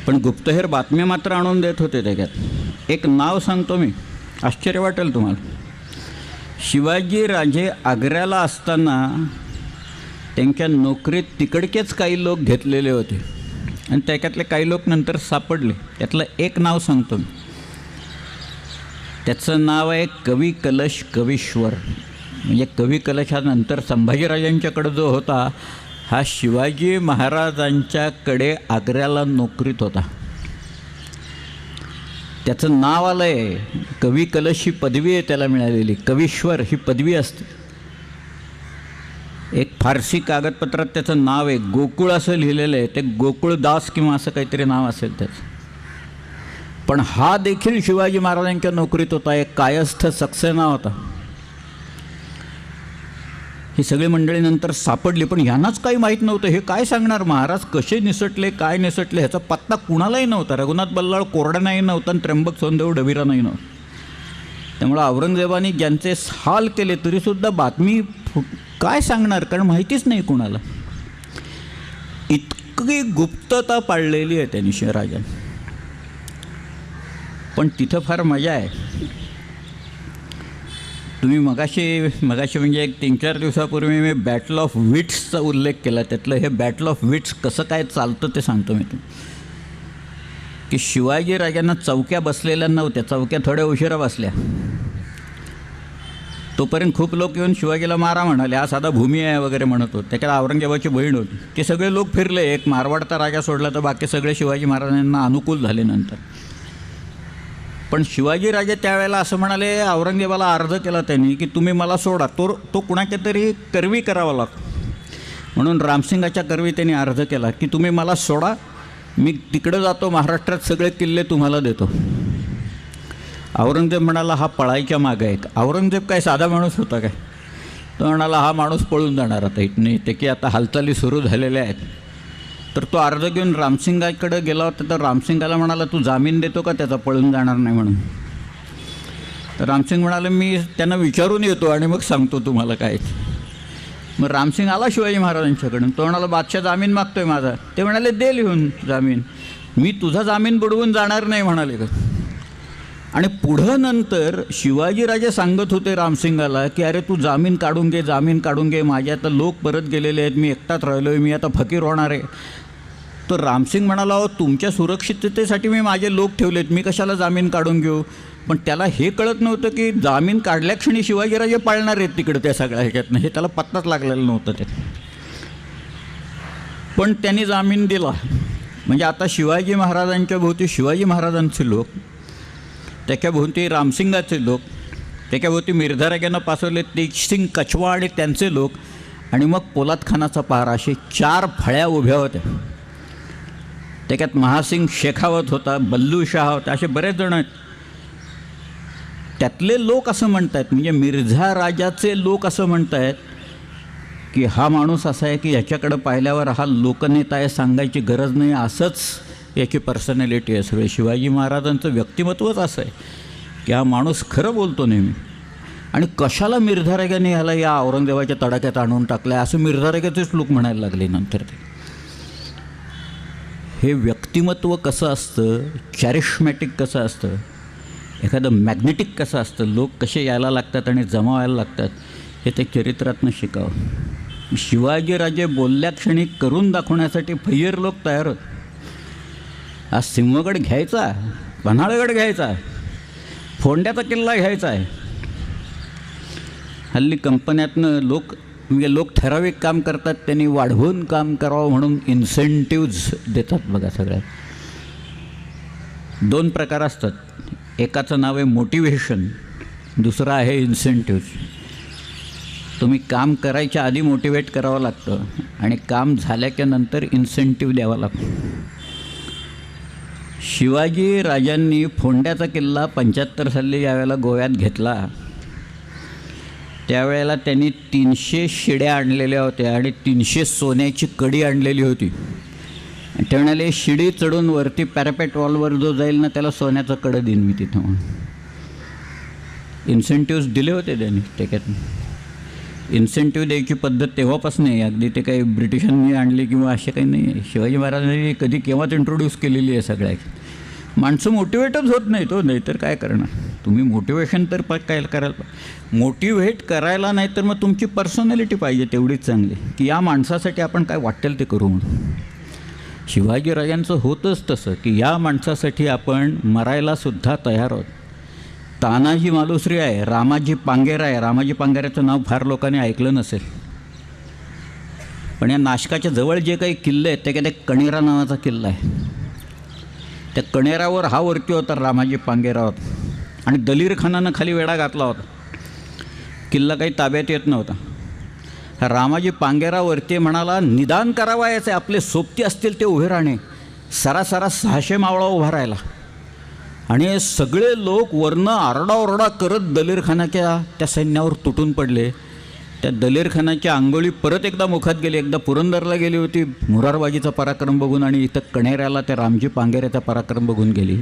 पण गुप्तहेर बातम्या मात्र आणून देत होते. त्याच्यात एक नाव सांगतो मी, आश्चर्य वाटेल तुम्हाला. शिवाजीराजे आग्र्याला असताना त्यांच्या नोकरीत तिकडकेच काही लोक घेतलेले होते आणि त्याच्यातले काही लोक नंतर सापडले. त्यातलं एक नाव सांगतो मी. त्याचं नाव आहे कवी कलश कवीश्वर. म्हणजे कवी कलश हा नंतर संभाजीराजांच्याकडे जो होता, हा शिवाजी महाराजांच्याकडे आग्र्याला नोकरीत होता. त्याचं नाव आलं आहे कवी कलश, ही पदवी आहे त्याला मिळालेली. कवीश्वर ही पदवी असते. एक फारसी कागदपत्रात त्याचं नाव आहे, गोकुळ असं लिहिलेलं आहे. ते गोकुळदास किंवा असं काहीतरी नाव असेल त्याचं. पण हा देखील शिवाजी महाराजांच्या नोकरीत होता. एक कायस्थ सक्सेना होता. ही सगळी मंडळी नंतर सापडली, पण ह्यांनाच काही माहीत नव्हतं. हे काय सांगणार, महाराज कसे निसटले, काय निसटले, ह्याचा पत्ता कुणालाही नव्हता. रघुनाथ बल्लाळ कोरड्यानाही नव्हता आणि त्र्यंबक सोनदेव डबीरानाही नव्हता. त्यामुळं औरंगजेबाने ज्यांचे हाल केले तरीसुद्धा बातमी काय सांगणार, कारण माहितीच नाही कुणाला. इतकी गुप्तता पाळलेली आहे त्यांनी शिवराजांनी. पण तिथं फार मजा आहे. तुम्ही मगाशी म्हणजे एक 3-4 दिवसापूर्वी मी बॅटल ऑफ विट्सचा उल्लेख केला. त्यातलं हे बॅटल ऑफ विट्स कसं काय चालतं ते सांगतो मी तुम्हाला. की शिवाजी राजांना चौक्या बसलेल्या नव्हत्या, चौक्या थोड्या उशिरा बसल्या. तोपर्यंत खूप लोक येऊन शिवाजीला मारा म्हणाले, हा साधा भूमी आहे वगैरे म्हणत होते. त्याच्यात औरंगजेबाची बहीण होती. ते सगळे लोक फिरले, एक मारवाडचा राजा सोडला तर बाकी सगळे शिवाजी महाराजांना अनुकूल झाले नंतर. पण शिवाजी राजे त्यावेळेला असं म्हणाले, औरंगजेबाला अर्ज केला त्यांनी की तुम्ही मला सोडा, तो कुणाच्या तरी करवी करावा लागतो. म्हणून रामसिंगाच्या करवी त्यांनी अर्ज केला की तुम्ही मला सोडा, मी तिकडं जातो, महाराष्ट्रात सगळे किल्ले तुम्हाला देतो. औरंगजेब म्हणाला, हा पळायच्या मागे आहे. औरंगजेब काय साधा माणूस होता काय? तो म्हणाला, हा माणूस पळून जाणार आता इथनं, ते की आता हालचाली सुरू झालेल्या आहेत. तर तो अर्ज घेऊन रामसिंगाकडे गेला होता. तर रामसिंगाला म्हणाला, तू जामीन देतो का त्याचा, पळून जाणार नाही म्हणून. तर रामसिंग म्हणाले, मी त्यांना विचारून येतो आणि मग सांगतो तुम्हाला काय. मग रामसिंग आला शिवाजी महाराजांच्याकडून. तो म्हणाला, बादशाह जामीन मागतोय माझा. ते म्हणाले, दे लिहून जामीन. मी तुझा जामीन बुडवून जाणार नाही म्हणाले का. आणि पुढं नंतर शिवाजीराजे सांगत होते रामसिंगाला की अरे तू जामीन काढून घे, जामीन काढून घे, माझे आता लोक परत गेलेले आहेत, मी एकटाच राहिलो आहे, मी आता फकीर होणार आहे. तर रामसिंग म्हणाला, अहो तुमच्या सुरक्षिततेसाठी मी माझे लोक ठेवलेत, मी कशाला जामीन काढून घेऊ. पण त्याला हे कळत नव्हतं की जामीन काढल्या क्षणी शिवाजीराजे पाळणार आहेत तिकडं त्या सगळ्या ह्याच्यातनं. हे त्याला पत्ताच लागलेलं नव्हतं ते. पण त्यांनी जामीन दिला. म्हणजे आता शिवाजी महाराजांच्या भोवती शिवाजी महाराजांचे लोक, त्याच्याभोवती रामसिंगाचे लोक, त्याच्याभोवती मिर्झाराजांना पासवले तेजसिंग कछवा आणि त्यांचे लोक, आणि मग पोलादखानाचा पहारा, असे 4 फळ्या उभ्या होत्या. त्याच्यात महासिंग शेखावत होता, बल्लू शाह होता, असे बरेच जण आहेत. त्यातले लोक असं म्हणत आहेत, म्हणजे मिर्झा राजाचे लोक असं म्हणत आहेत की हा माणूस असा आहे की याच्याकडं पाहिल्यावर हा लोकनेता आहे, सांगायची गरज नाही, असंच याची पर्सनॅलिटी आहे. सगळे शिवाजी महाराजांचं व्यक्तिमत्वच असं आहे की हा माणूस खरं बोलतो नेहमी. आणि कशाला मिर्झाराजांनी ह्याला या औरंगजेबाच्या तडाख्यात आणून टाकलं आहे असं मिर्झाराजाचेच लोक म्हणायला लागले नंतर. ते हे व्यक्तिमत्व कसं असतं, चॅरिशमॅटिक कसं असतं, एखादं मॅग्नेटिक कसं असतं, लोक कसे यायला लागतात आणि जमा व्हायला लागतात, हे ते चरित्रातनं शिकावं. शिवाजीराजे बोलल्या क्षणी करून दाखवण्यासाठी फैयर लोक तयार होत. आज सिंहगड घ्यायचा, पन्हाळगड घ्यायचा, फोंड्याचा किल्ला घ्यायचा आहे. हल्ली कंपन्यातनं लोक ठराविक काम करतात, त्यांनी वाढवून काम करावं म्हणून इन्सेंटिव्ज देतात बघा. सगळ्यात 2 प्रकार असतात. एकाचं नाव आहे मोटिवेशन, दुसरं आहे इन्सेंटिव्ज. तुम्ही काम करायच्या आधी मोटिवेट करावं लागतं आणि काम झाल्याच्या नंतर इन्सेंटिव्ह द्यावा लागतो. शिवाजी राजांनी फोंड्याचा किल्ला 75 साली ज्यावेळेला गोव्यात घेतला, त्यावेळेला त्यांनी 300 शिड्या आणलेल्या होत्या आणि 300 सोन्याची कडी आणलेली होती. ते म्हणाले, शिडी चढून वरती पॅरापेट वॉलवर जो जाईल ना त्याला सोन्याचं कडं देईन मी तिथं म्हणून. इन्सेंटिव्ज दिले होते त्यांनी. त्याच्यात इन्सेंटिव्ह द्यायची पद्धत तेव्हापासून नाही, अगदी ते काही ब्रिटिशांनी आणली किंवा असे काही नाही आहे. शिवाजी महाराजांनी कधी केव्हाच इंट्रोड्यूस केलेली आहे सगळ्या. माणसं मोटिवेटच होत नाही तो, नाही तर काय करणार. तुम्ही मोटिवेशन तर काय करायला, मोटिवेट करायला नाही तर मग तुमची पर्सनॅलिटी पाहिजे तेवढीच चांगली की या माणसासाठी आपण काय वाटेल ते करू म्हणून. शिवाजीराजांचं होतंच तसं की या माणसासाठी आपण मरायलासुद्धा तयार आहोत. तानाजी मालुसरे आहे, रामाजी पांगेरा आहे. रामाजी पांगेऱ्याचं नाव फार लोकांनी ऐकलं नसेल, पण या नाशकाच्या जवळ जे काही किल्ले आहेत त्याच्यात एक कणेरा नावाचा किल्ला आहे. त्या कणेरावर हा वरती होता रामाजी पांगेरा होता आणि दलीर खानानं खाली वेढा घातला होता. किल्ला काही ताब्यात येत नव्हता. हा रामाजी पांगेरा वरती म्हणाला, निदान करावायचं आहे, आपले सोबती असतील ते उभे राहणे. सरासरा 600 मावळा उभा राहिला आणि सगळे लोक वरनं आरडाओरडा करत दलीर खानाच्या त्या सैन्यावर तुटून पडले. त्या दलीर खानाच्या आंघोळी परत एकदा मुखात गेली. एकदा पुरंदरला गेली होती मुरारबाजीचा पराक्रम बघून आणि इथं कणेऱ्याला त्या रामजी पांगेऱ्याचा पराक्रम बघून गेली.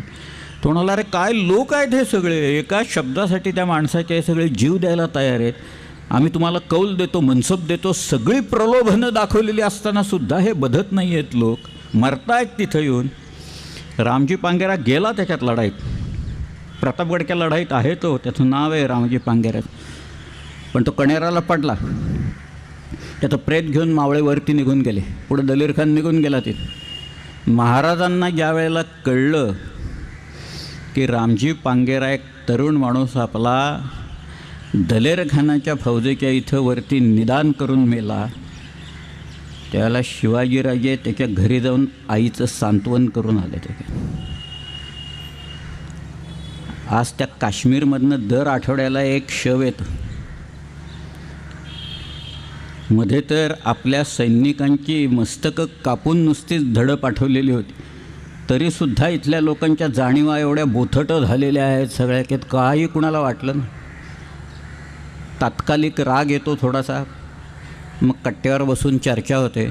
तो म्हणाला, अरे काय लोक आहेत हे सगळे, एका शब्दासाठी त्या माणसाचे सगळे जीव द्यायला तयार आहेत. आम्ही तुम्हाला कौल देतो, मनसब देतो, सगळी प्रलोभनं दाखवलेली असतानासुद्धा हे बधत नाही आहेत लोक, मरतायत तिथं येऊन. रामजी पांगेरा गेला त्याच्यात लढाईत, प्रतापगडच्या लढाईत आहे तो, त्याचं नाव आहे रामजी पांगेरा. पण तो कणेराला पडला. त्याचं प्रेत घेऊन मावळेवरती निघून गेले. पुढे दलीर खान निघून गेला तिथे. महाराजांना ज्या वेळेला कळलं की रामजी पांगेरा एक तरुण माणूस आपला दलेर खानाच्या फौजेच्या इथं वरती निदान करून मेला, त्यावेळेला शिवाजीराजे त्याच्या घरी जाऊन आईचं सांत्वन करून आले. आज त्या काश्मीरमधनं दर आठवड्याला एक शव येतं. मध्ये तर आपल्या सैनिकांची मस्तकं कापून नुसतीच धडं पाठवलेली होती, तरीसुद्धा इथल्या लोकांच्या जाणीवा एवढ्या बोथटं झालेल्या आहेत सगळ्या की काही कुणाला वाटलं ना. तात्कालिक राग येतो थोडासा, मग कट्ट्यावर बसून चर्चा होते.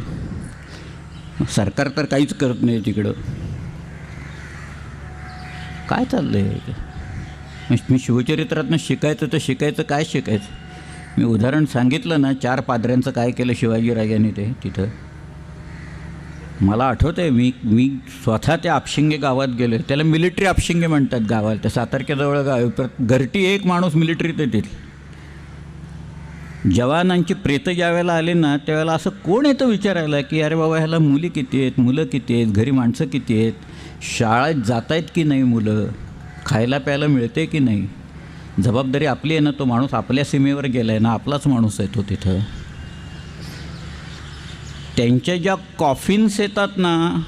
सरकार तर काहीच करत नाही तिकडं. काय चाललं आहे? मी शिवचरित्रातनं शिकायचं तर शिकायचं काय शिकायचं? मी उदाहरण सांगितलं ना 4 पाद्र्यांचं काय केलं शिवाजीराजांनी ते तिथं. मला आठवतं आहे मी स्वतः त्या आपशिंगे गावात गेलो. त्याला मिलिटरी आपशिंगे म्हणतात गावाला, त्या सातारच्या जवळ गाव. घरटी एक माणूस मिलिटरीत येतील. जवानांची प्रेतं ज्या वेळेला आले ना त्यावेळेला असं कोण येतं विचारायला की अरे बाबा ह्याला मुली किती आहेत, मुलं किती आहेत, घरी माणसं किती आहेत, शाळेत जात आहेत की नाही मुलं, खायला प्यायला मिळते की नाही. जबाबदारी आपली आहे ना. तो माणूस आपल्या सीमेवर गेला आहे ना, आपलाच माणूस आहे तो तिथं. त्यांच्या ज्या कॉफिन्स येतात ना,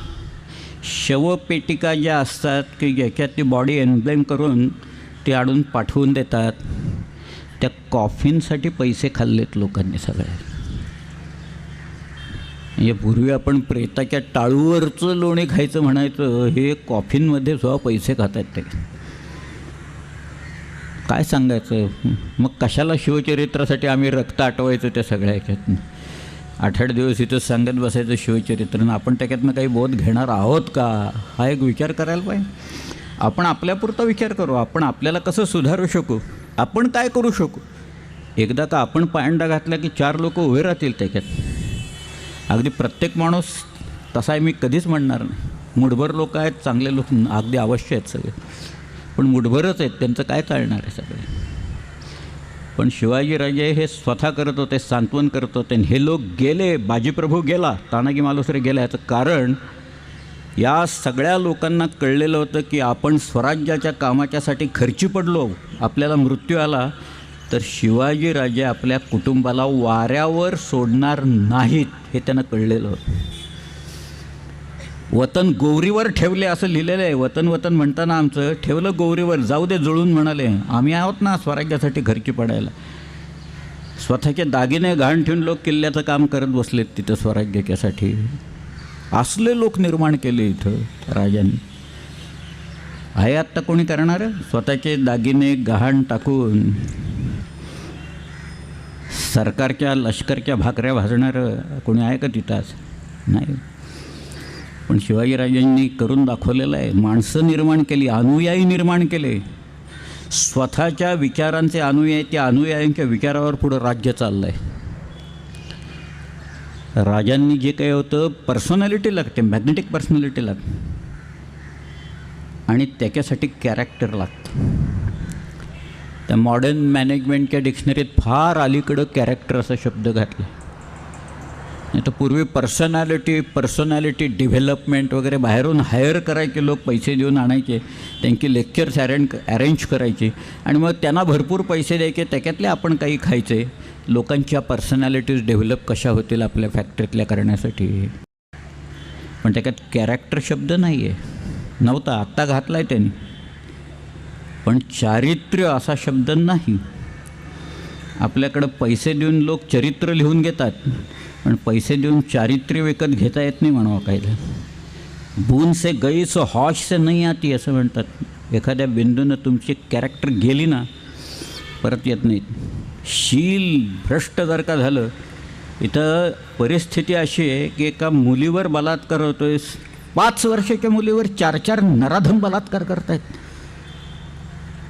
शवपेटिका ज्या असतात की ज्याच्यात ती बॉडी एम्ब्लेम करून ते आणून पाठवून देतात, त्या कॉफिनसाठी पैसे खाल्लेत लोकांनी सगळे. म्हणजे पूर्वी आपण प्रेताच्या टाळूवरचं लोणी खायचं म्हणायचं, हे कॉफिनमध्ये सुद्धा पैसे खात आहेत. ते काय सांगायचं. मग कशाला शिवचरित्रासाठी आम्ही रक्त आटवायचं त्या सगळ्या ह्याच्यातनं. 8-8 दिवस इथं सांगत बसायचं शिवचरित्रनं. आपण त्याच्यातनं काही बोध घेणार आहोत का, हा एक विचार करायला पाहिजे. आपण आपल्यापुरता विचार करू. आपण आपल्याला कसं सुधारू शकू, आपण काय करू शकू. एकदा का आपण पायंडा घातला की 4 लोक उभे राहतील त्याच्यात. अगदी प्रत्येक माणूस तसा आहे मी कधीच म्हणणार नाही. मुठभर लोक आहेत, चांगले लोक अगदी अवश्य आहेत सगळे, पण मुठभरच आहेत, त्यांचं काय चालणार आहे सगळे. पण शिवाजीराजे हे स्वतः करत होते, सांत्वन करत होते. हे लोक गेले, बाजीप्रभू गेला, तानाजी मालुसरे गेला. याचं कारण या सगळ्या लोकांना कळलेलं होतं की आपण स्वराज्याच्या कामाच्यासाठी खर्ची पडलो, आपल्याला मृत्यू आला तर शिवाजीराजे आपल्या कुटुंबाला वाऱ्यावर सोडणार नाहीत, हे त्यांना कळलेलं होतं. वतन गौरीवर ठेवले असं लिहिलेलं आहे. वतन वतन म्हणताना आमचं ठेवलं गौरीवर, जाऊ दे जुळून म्हणाले. आम्ही आहोत ना स्वराज्यासाठी खर्ची पडायला. स्वतःचे दागिने गहाण ठेवून लोक किल्ल्याचं काम करत बसलेत तिथं स्वराज्याच्यासाठी. असले लोक निर्माण केले इथं राजांनी. आहे आत्ता कोणी करणार? स्वतःचे दागिने गहाण टाकून सरकारच्या लष्करच्या भाकऱ्या भाजणारं कोणी आहे का तिथं? नाही. पण शिवाजीराजांनी करून दाखवलेलं आहे. माणसं निर्माण केली, अनुयायी निर्माण केले, स्वतःच्या विचारांचे अनुयायी, त्या अनुयायांच्या विचारावर पुढं राज्य चाललं आहे. राजांनी जे काही होतं पर्सनॅलिटी लागते, मॅग्नेटिक पर्सनॅलिटी लागते, आणि त्याच्यासाठी कॅरेक्टर लागतं. त्या मॉडर्न मॅनेजमेंटच्या डिक्शनरीत फार अलीकडं कॅरेक्टर असा शब्द घातला. नाही तर पूर्वी पर्सनॅलिटी डेव्हलपमेंट वगैरे बाहेरून हायर करायचे लोक, पैसे देऊन आणायचे, त्यांची लेक्चर्स अरेंज करायचे आणि मग त्यांना भरपूर पैसे द्यायचे, त्याच्यातले आपण काही खायचे. लोकांच्या पर्सनॅलिटीज डेव्हलप कशा होतील आपल्या फॅक्टरीतल्या करण्यासाठी. पण त्याच्यात कॅरेक्टर शब्द नाही आहे, नव्हता, आत्ता घातला आहे त्यांनी. पण चारित्र्य असा शब्द नाही. आपल्याकडं पैसे देऊन लोक चरित्र लिहून घेतात, पण पैसे देऊन चारित्र्य विकत घेता येत नाही म्हणावं कायला. बून से गई सो हौश से नाही आती असं म्हणतात. एखाद्या बिंदूनं तुमची कॅरेक्टर गेली ना परत येत नाहीत. शील भ्रष्ट जर का झालं, इथं परिस्थिती अशी आहे की एका मुलीवर बलात्कार होतो आहे. 5 वर्षाच्या मुलीवर 4 नराधम बलात्कार करतायत.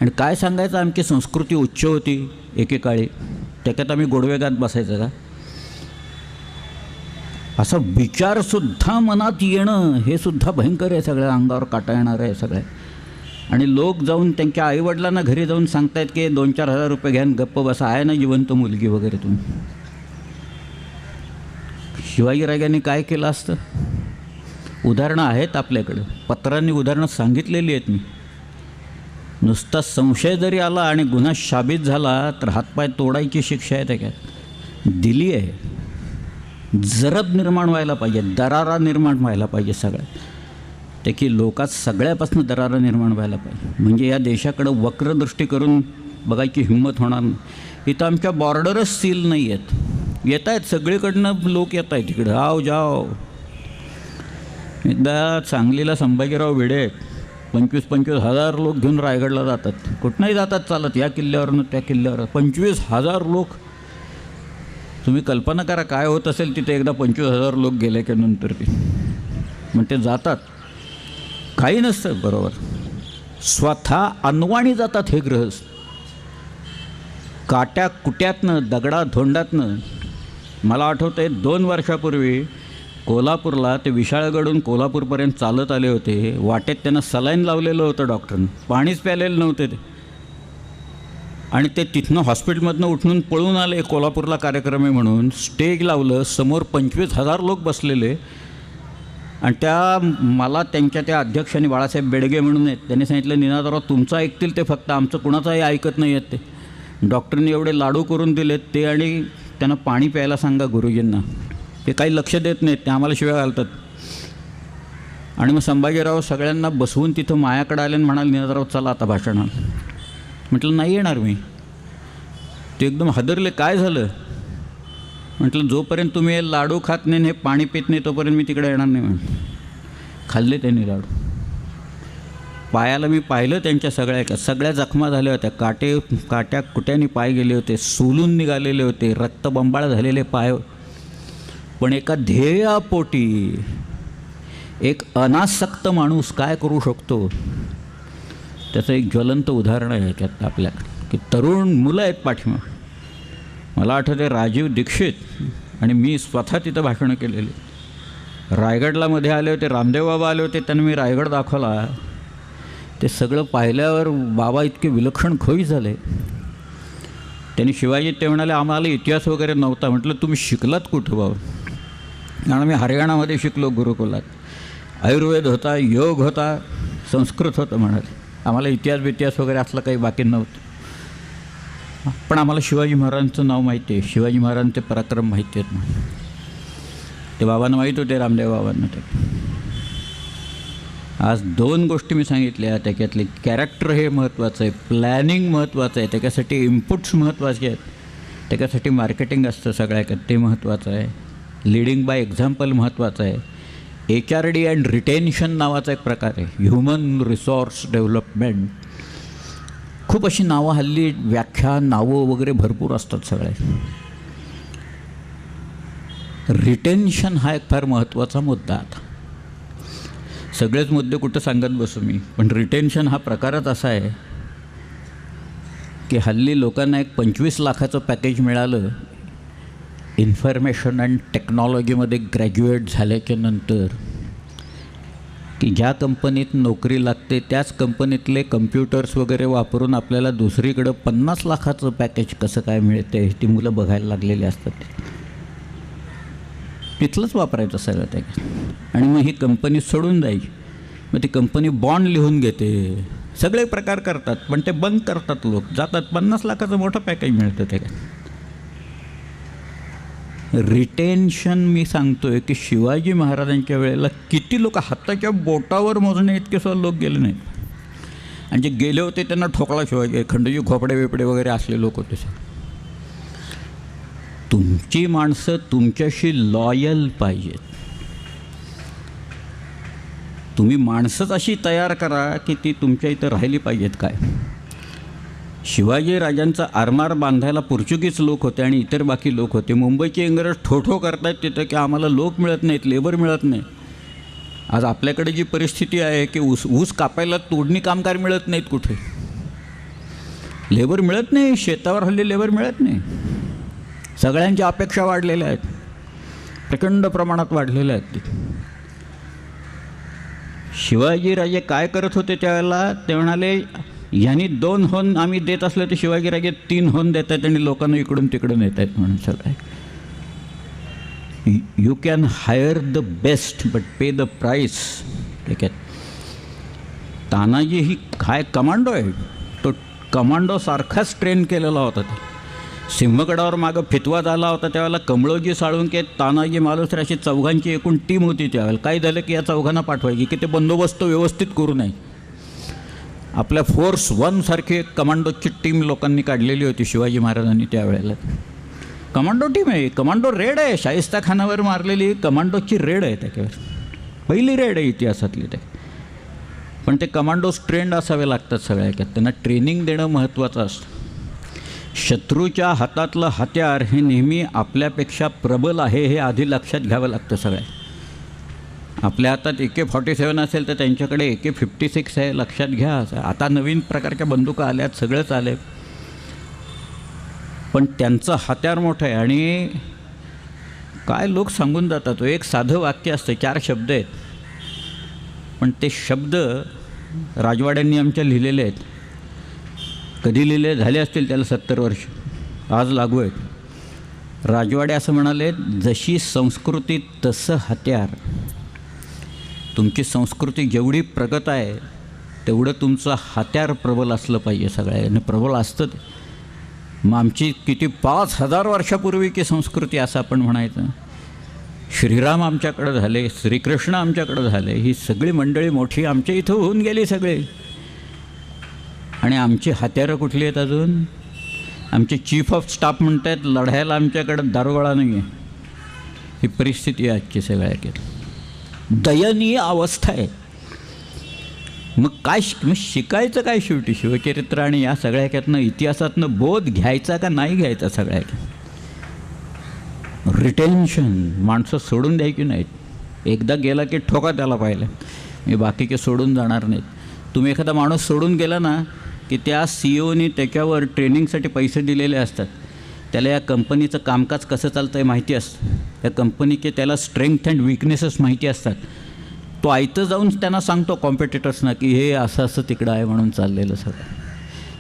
आणि काय सांगायचं, आमची संस्कृती उच्च होती एकेकाळी, त्याच्यात आम्ही गोडवेगात बसायचं का? असा विचारसुद्धा मनात येणं हे सुद्धा भयंकर आहे, सगळ्या अंगावर काटा येणार आहे सगळ्या. आणि लोक जाऊन त्यांच्या आईवडिलांना घरी जाऊन सांगतायत की 2-4 हजार रुपये घ्या गप्प बसा, आहे ना जिवंत मुलगी वगैरे. तुम्ही शिवाजीराजांनी काय केलं असतं? उदाहरणं आहेत आपल्याकडं, पत्रांनी उदाहरणं सांगितलेली आहेत मी. नुसता संशय जरी आला आणि गुन्हा साबित झाला तर हातपाय तोडायची शिक्षा आहे त्याच्यात दिली आहे. जरब निर्माण व्हायला पाहिजे, दरारा निर्माण व्हायला पाहिजे सगळ्यात, ते की लोकात सगळ्यापासून दरारा निर्माण व्हायला पाहिजे. म्हणजे या देशाकडं वक्रदृष्टी करून बघायची हिंमत होणार नाही. इथं आमच्या बॉर्डरच सील नाही आहेत, येत आहेत सगळीकडनं लोक येत आहेत तिकडं, आव जाव. एकदा सांगलीला संभाजीराव भिडे 25-25 हजार लोक घेऊन रायगडला जातात, कुठनंही जातात चालत, या किल्ल्यावरनं त्या किल्ल्यावर. 25,000 लोक. तुम्ही कल्पना करा काय होत असेल तिथे एकदा 25,000 लोक गेल्याच्या नंतर. ते मग ते जातात, काही नसतं बरोबर, स्वतः अनवाणी जातात हे गृहस्थ. काट्या कुट्यातनं दगडाधोंडातनं. मला आठवतं आहे 2 वर्षापूर्वी कोल्हापूरला ते विशाळगडून कोल्हापूरपर्यंत चालत आले होते. वाटेत त्यांना सलाईन लावलेलं होतं डॉक्टरनं, पाणीच प्यालेलं नव्हते ते. आणि ते तिथनं हॉस्पिटलमधनं उठून पळून आले कोल्हापूरला कार्यक्रम आहे म्हणून. स्टेज लावलं, समोर 25,000 लोक बसलेले. आणि मला त्यांच्या त्या अध्यक्षांनी बाळासाहेब बेडगे म्हणून आहेत, त्यांनी सांगितलं निनादराव तुमचं ऐकतील ते फक्त, आमचं कुणाचंही ऐकत नाही आहेत ते. डॉक्टरनी एवढे लाडू करून दिलेत ते, आणि त्यांना पाणी प्यायला सांगा गुरुजींना. ते काही लक्ष देत नाहीत, ते आम्हाला शिव्या घालतात. आणि मग संभाजीराव सगळ्यांना बसवून तिथं मायाकडे आले आणि म्हणाले निनादराव चला आता भाषणाला. म्हटलं नाही येणार मी. ते एकदम हादरले, काय झालं? म्हटलं जोपर्यंत तुम्ही हे लाडू खात नाही हे पाणी पित नाही तोपर्यंत मी तिकडे येणार नाही म्हटलं. खाल्ले त्यांनी लाडू. पायाला मी पाहिलं त्यांच्या सगळ्या जखमा झाल्या होत्या, काट्या कुट्याने पाय गेले होते, सोलून निघालेले होते, रक्तबंबाळ झालेले पाय. पण एका ध्येयापोटी एक अनासक्त माणूस काय करू शकतो त्याचं एक ज्वलंत उदाहरण आहे याच्यात आपल्याकडे, की तरुण मुलं आहेत पाठीमाग. मला आठवते राजीव दीक्षित आणि मी स्वतः तिथं भाषणं केलेली. रायगडला मध्ये आले होते, रामदेव बाबा आले होते, त्यांना मी रायगड दाखवला. ते सगळं पाहिल्यावर बाबा इतके विलक्षण खुश झाले. त्यांनी शिवाजी ते म्हणाले आम्हाला इतिहास वगैरे नव्हता. म्हटलं तुम्ही शिकलात कुठं बाबा? कारण मी हरियाणामध्ये शिकलो गुरुकुलात, आयुर्वेद होता, योग होता, संस्कृत होतं म्हणाले. आम्हाला इतिहास वगैरे असलं काही बाकी नव्हतं. पण आम्हाला शिवाजी महाराजांचं नाव माहिती आहे, शिवाजी महाराजांचे पराक्रम माहिती आहेत म्हणून. ते बाबांना माहीत होते, रामदेव बाबांना. ते आज 2 गोष्टी मी सांगितल्या, त्याच्यातले कॅरेक्टर हे महत्त्वाचं आहे, प्लॅनिंग महत्त्वाचं आहे, त्याच्यासाठी इनपुट्स महत्त्वाचे आहेत, त्याच्यासाठी मार्केटिंग असतं सगळ्याकडे, ते महत्त्वाचं आहे. लीडिंग बाय एक्झाम्पल महत्त्वाचं आहे. HRD अँड रिटेन्शन नावाचा एक प्रकार आहे, ह्युमन रिसोर्स डेव्हलपमेंट. खूप अशी नावं हल्ली, व्याख्या नावं वगैरे भरपूर असतात सगळे. रिटेन्शन हा एक फार महत्त्वाचा मुद्दा. आता सगळेच मुद्दे कुठं सांगत बसू मी, पण रिटेन्शन हा प्रकारच असा आहे की हल्ली लोकांना एक 25 लाखाचं पॅकेज मिळालं इन्फॉर्मेशन अँड टेक्नॉलॉजीमध्ये ग्रॅज्युएट झाल्याच्या नंतर, की ज्या कंपनीत नोकरी लागते त्याच कंपनीतले कम्प्युटर्स वगैरे वापरून आपल्याला दुसरीकडं 50 लाखाचं पॅकेज कसं काय मिळते ती मुलं बघायला लागलेली असतात. तिथलंच वापरायचं सगळं त्याच्यात. आणि मग ही कंपनी सोडून जायची. मग ती कंपनी बॉन्ड लिहून घेते, सगळे प्रकार करतात, पण ते बंद करतात लोक, जातात. 50 लाखाचं मोठं पॅकेज मिळतं त्याच्यात. रिटेन्शन मी सांगतोय की शिवाजी महाराजांच्या वेळेला किती लोक हाताच्या बोटावर मोजणे इतके सुद्धा लोक गेले नाहीत. आणि जे गेले होते त्यांना ठोकळा शिवाजी, खंडोजी खोपडे बिपडे वगैरे असले लोक होते. तुमची माणसं तुमच्याशी लॉयल पाहिजेत. तुम्ही माणसंच अशी तयार करा की ती तुमच्या इथं राहिली पाहिजेत. काय शिवाजी राजांचा आरमार बांधायला पोर्चुगीज लोक होते आणि इतर बाकी लोक होते. मुंबईचे इंग्रज ठोठो करतायत तिथं की आम्हाला लोक मिळत नाहीत, लेबर मिळत नाही. आज आपल्याकडे जी परिस्थिती आहे की ऊस कापायला तोडणी कामगार मिळत नाहीत कुठे. लेबर मिळत नाही, शेतावर हल्ली लेबर मिळत नाही. सगळ्यांच्या अपेक्षा वाढलेल्या आहेत, प्रचंड प्रमाणात वाढलेल्या आहेत. शिवाजीराजे काय करत होते त्यावेळेला? ते म्हणाले, ह्यांनी 2 होन आम्ही देत असलं तर शिवाजीराजे 3 होन देत आहेत आणि लोकांना इकडून तिकडून येत आहेत म्हणून. सगळं you can hire the best but pay the price. ठीक आहे. तानाजी ही काय कमांडो आहे, तो कमांडोसारखाच ट्रेन केलेला होता. ते सिंहगडावर मागं फितवा झाला होता त्यावेळेला कमळोजी साळुंके, तानाजी मालुसरे अशी चौघांची एकूण टीम होती त्यावेळेला. काय झालं की या चौघांना पाठवायची की ते बंदोबस्त व्यवस्थित करू नये. आपल्या फोर्स 1 सारखी एक कमांडोची टीम लोकांनी काढलेली होती शिवाजी महाराजांनी त्यावेळेला. कमांडो टीम आहे, कमांडो रेड आहे, शाहिस्ता खानावर मारलेली कमांडोची रेड आहे. त्याच्यावर पहिली रेड आहे इतिहासातली. ते पण ते कमांडोज ट्रेंड असावे लागतात सगळ्या. त्यांना ट्रेनिंग देणं महत्त्वाचं असतं. शत्रूच्या हातातलं हत्यार हे नेहमी आपल्यापेक्षा प्रबल आहे हे आधी लक्षात घ्यावं लागतं सगळ्या. आपल्या हातात AK-47 असेल तर त्यांच्याकडे AK-56 आहे, लक्षात घ्या. आता नवीन प्रकारच्या बंदुका आल्यात, सगळंच आले, पण त्यांचं हत्यार मोठं आहे. आणि काय लोक सांगून जातात, एक साधं वाक्य असतं, 4 शब्द आहेत, पण ते शब्द राजवाड्यांनी आमच्या लिहिलेले आहेत. कधी लिहिले झाले असतील त्याला 70 वर्ष, आज लागू आहेत. राजवाडे असं म्हणाले, जशी संस्कृती तसं हत्यार. तुमची संस्कृती जेवढी प्रगत आहे तेवढं तुमचं हत्यार प्रबल असलं पाहिजे सगळ्यांनी. प्रबल असतं ते. मग आमची किती 5000 वर्षापूर्वीची संस्कृती असं आपण म्हणायचं. श्रीराम आमच्याकडं झाले, श्रीकृष्ण आमच्याकडं झाले, ही सगळी मंडळी मोठी आमच्या इथं होऊन गेली सगळे. आणि आमची हत्यारं कुठली आहेत अजून? आमचे चीफ ऑफ स्टाफ म्हणत आहेत लढायला आमच्याकडं दारुगोळा नाही आहे. ही परिस्थिती आहे आजची सगळ्या. दयनीय अवस्था आहे. मग काय मग शिकायचं काय शेवटी? शिवचरित्र आणि या सगळ्या ह्याच्यातनं इतिहासातनं बोध घ्यायचा का नाही घ्यायचा? सगळ्या रिटेन्शन, माणसं सोडून द्यायची नाहीत. एकदा गेला की ठोका त्याला पाहिलं, मी बाकीचे सोडून जाणार नाहीत. तुम्ही एखादा माणूस सोडून गेला ना की त्या CEOनी त्याच्यावर ट्रेनिंगसाठी पैसे दिलेले असतात. त्याला या कंपनीचं कामकाज कसं चालतं आहे माहिती असतं, त्या कंपनीचे त्याला स्ट्रेंथ अँड विकनेसेस माहिती असतात. तो आयतं जाऊन त्यांना सांगतो कॉम्पिटिटर्सना की हे असं असं तिकडं आहे म्हणून चाललेलं सगळं.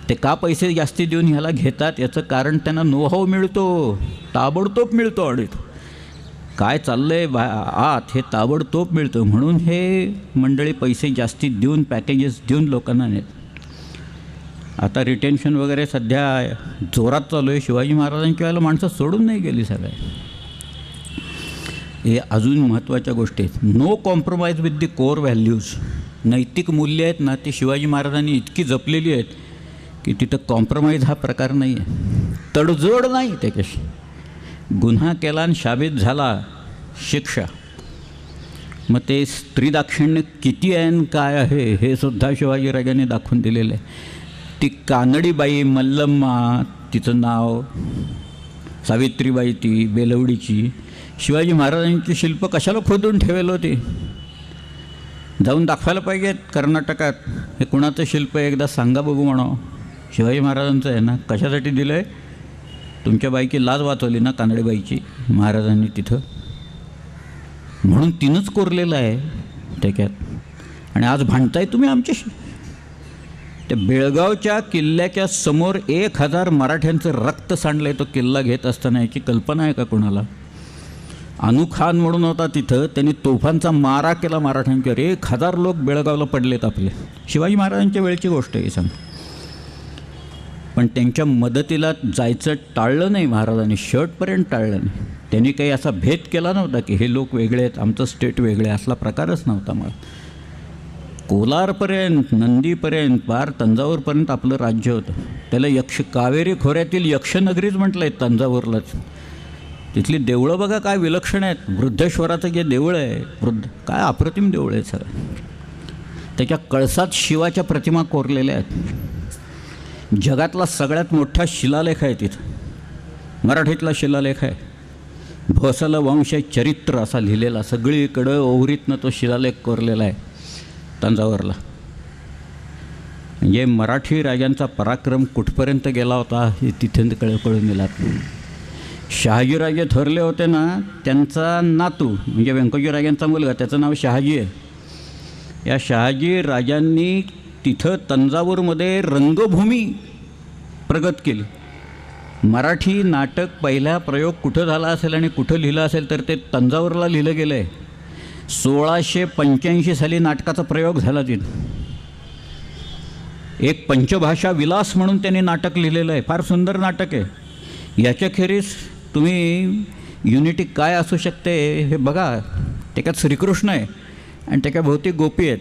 ते का पैसे जास्ती देऊन ह्याला घेतात याचं कारण त्यांना नोहाव मिळतो, ताबडतोब मिळतो. आणि काय चाललं आहे आत हे ताबडतोब मिळतं. म्हणून हे मंडळी पैसे जास्ती देऊन पॅकेजेस देऊन लोकांना नेत. आता रिटेन्शन वगैरे सध्या जोरात चालू आहे. शिवाजी महाराजांच्या वेळेला माणसं सोडून नाही गेली सगळ्या. हे अजून महत्त्वाच्या गोष्टी आहेत. No compromise with the core values. नैतिक मूल्य आहेत ना ती शिवाजी महाराजांनी इतकी जपलेली आहेत की तिथं कॉम्प्रोमाइज हा प्रकार नाही आहे, तडजोड नाही त्याच्याशी. गुन्हा केला आणि शाबित झाला, शिक्षा. मग ते स्त्रीदाक्षिण्य किती आहे आणि काय आहे हे सुद्धा शिवाजीराजांनी दाखवून दिलेलं आहे. ती कानडीबाई मल्लम्मा, तिचं नाव सावित्रीबाई, ती बेलवडीची, शिवाजी महाराजांची शिल्प कशाला खोदून ठेवेल होती? जाऊन दाखवायला पाहिजेत कर्नाटकात. हे कुणाचं शिल्प आहे एकदा सांगा बघू म्हणावं. शिवाजी महाराजांचं आहे ना. कशासाठी दिलं आहे? तुमच्या बाईची लाज वाचवली ना कानडीबाईची महाराजांनी तिथं, म्हणून तिनंच कोरलेलं आहे त्याच्यात. आणि आज भांडताय तुम्ही आमच्याशी. त्या बेळगावच्या किल्ल्याच्या समोर 1000 मराठ्यांचं रक्त सांडलं आहे तो किल्ला घेत असताना. याची कल्पना आहे का कोणाला? अनु खान म्हणून होता तिथं, त्यांनी तोफांचा मारा केला मराठ्यांच्यावर. 1000 लोक बेळगावला पडलेत आपले. शिवाजी महाराजांच्या वेळची गोष्ट आहे सांग. पण त्यांच्या मदतीला जायचं टाळलं नाही महाराजांनी, शेवटपर्यंत टाळलं नाही. त्यांनी काही असा भेद केला नव्हता की हे लोक वेगळे आहेत, आमचं स्टेट वेगळे, असला प्रकारच नव्हता. मला कोलारपर्यंत, नंदीपर्यंत, पार तंजावरपर्यंत आपलं राज्य होतं. त्याला कावेरी खोऱ्यातील यक्षनगरीच म्हटलं आहे तंजावरलाच. तिथली देवळं बघा काय विलक्षण आहेत. वृद्धेश्वराचं जे देऊळ आहे, काय अप्रतिम देऊळ आहे सगळं. त्याच्या कळसात शिवाच्या प्रतिमा कोरलेल्या आहेत. जगातला सगळ्यात मोठा शिलालेख आहे तिथं, मराठीतला शिलालेख आहे. भोसले वंश चरित्र असा लिहिलेला, सगळीकडं ओहरीतनं तो शिलालेख कोरलेला आहे तंजावरला. म्हणजे मराठी राजांचा पराक्रम कुठपर्यंत गेला होता हे तिथे कळून गेला. शहाजीराजे थोरले होते ना, त्यांचा नातू म्हणजे व्यंकोजीराजांचा मुलगा, त्याचं नाव शहाजी आहे. या शहाजी राजांनी तिथं तंजावरमध्ये रंगभूमी प्रगत केली. मराठी नाटक पहिला प्रयोग कुठं झाला असेल आणि कुठं लिहिलं असेल तर ते तंजावरला लिहिलं गेलं आहे. 1685 साली नाटकाचा प्रयोग झाला तिथं. एक पंचभाषा विलास म्हणून त्यांनी नाटक लिहिलेलं आहे. फार सुंदर नाटक आहे. याच्याखेरीज तुम्ही युनिटी काय असू शकते हे बघा. त्याच्यात श्रीकृष्ण आहे आणि त्याच्या भोवती गोपी आहेत.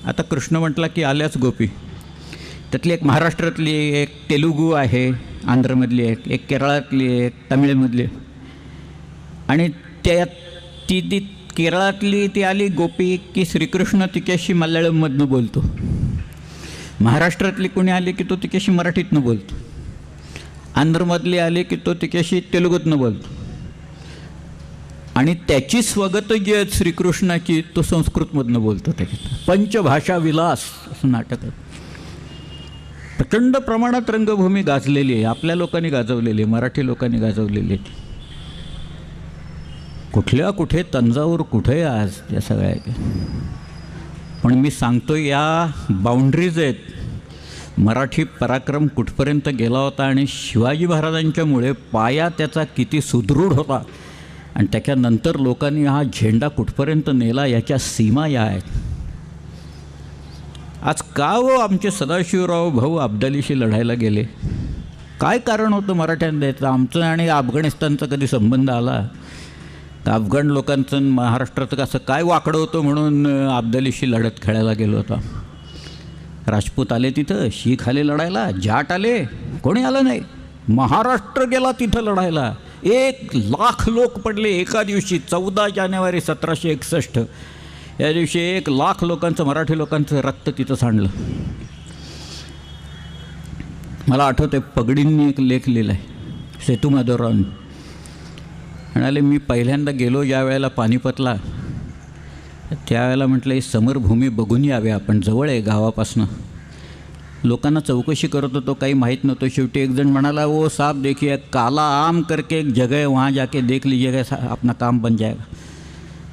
आता कृष्ण म्हटला की आल्याच गोपी. त्यातली एक महाराष्ट्रातली, एक तेलुगू आहे, आंध्रमधली एक केरळातली, एक तमिळमधली. आणि ती केरळातली ती आली गोपी की श्रीकृष्ण तिच्याशी मल्याळममधनं बोलतो. महाराष्ट्रातली कोणी आली की तो तिच्याशी मराठीतनं बोलतो. आंध्रमधली आली की तो तिच्याशी तेलुगूतनं बोलतो. आणि त्याची स्वगतं जी आहेत श्रीकृष्णाची तो संस्कृतमधनं बोलतो. त्याच्यात पंचभाषा विलास असं नाटक आहे. प्रचंड प्रमाणात रंगभूमी गाजलेली आहे. आपल्या लोकांनी गाजवलेली आहे, मराठी लोकांनी गाजवलेली आहे. कुठल्या कुठे तंजावर कुठे आज या सगळ्या. पण मी सांगतो या बाउंड्रीज आहेत. मराठी पराक्रम कुठपर्यंत गेला होता आणि शिवाजी महाराजांच्यामुळे पाया त्याचा किती सुदृढ होता आणि त्याच्यानंतर लोकांनी हा झेंडा कुठपर्यंत नेला याच्या सीमा या आहेत. आज का आमचे सदाशिवराव भाऊ अब्दालीशी लढायला गेले? काय कारण होतं मराठ्यांना द्यायचं? आमचं आणि अफगाणिस्तानचा कधी संबंध आला? अफगाण लोकांचं महाराष्ट्राचं कसं काय वाकडं होतं म्हणून अब्दालीशी लढत खेळायला गेलो होता. राजपूत आले तिथं, शीख आले लढायला, जाट आले, कोणी आलं नाही. महाराष्ट्र गेला तिथं लढायला. 1,00,000 लोक पडले एका दिवशी. 14 जानेवारी 1761 या दिवशी 1,00,000 लोकांचं, मराठी लोकांचं रक्त तिथं सांडलं. मला आठवतं पगडींनी एक लेख लिहिला आहे सेतू माधवराव. म्हणाले मी पहिल्यांदा गेलो ज्या वेळेला पानिपतला, त्यावेळेला म्हटलं ही समरभूमी बघून यावे आपण, जवळ आहे गावापासनं. लोकांना चौकशी करत होतो, काही माहीत नव्हतं. शेवटी एक जण म्हणाला वो साहब देखिए काला आम करके एक जगह है, वहाँ जाके देख लीजिएगा, अपना काम बन जाएगा.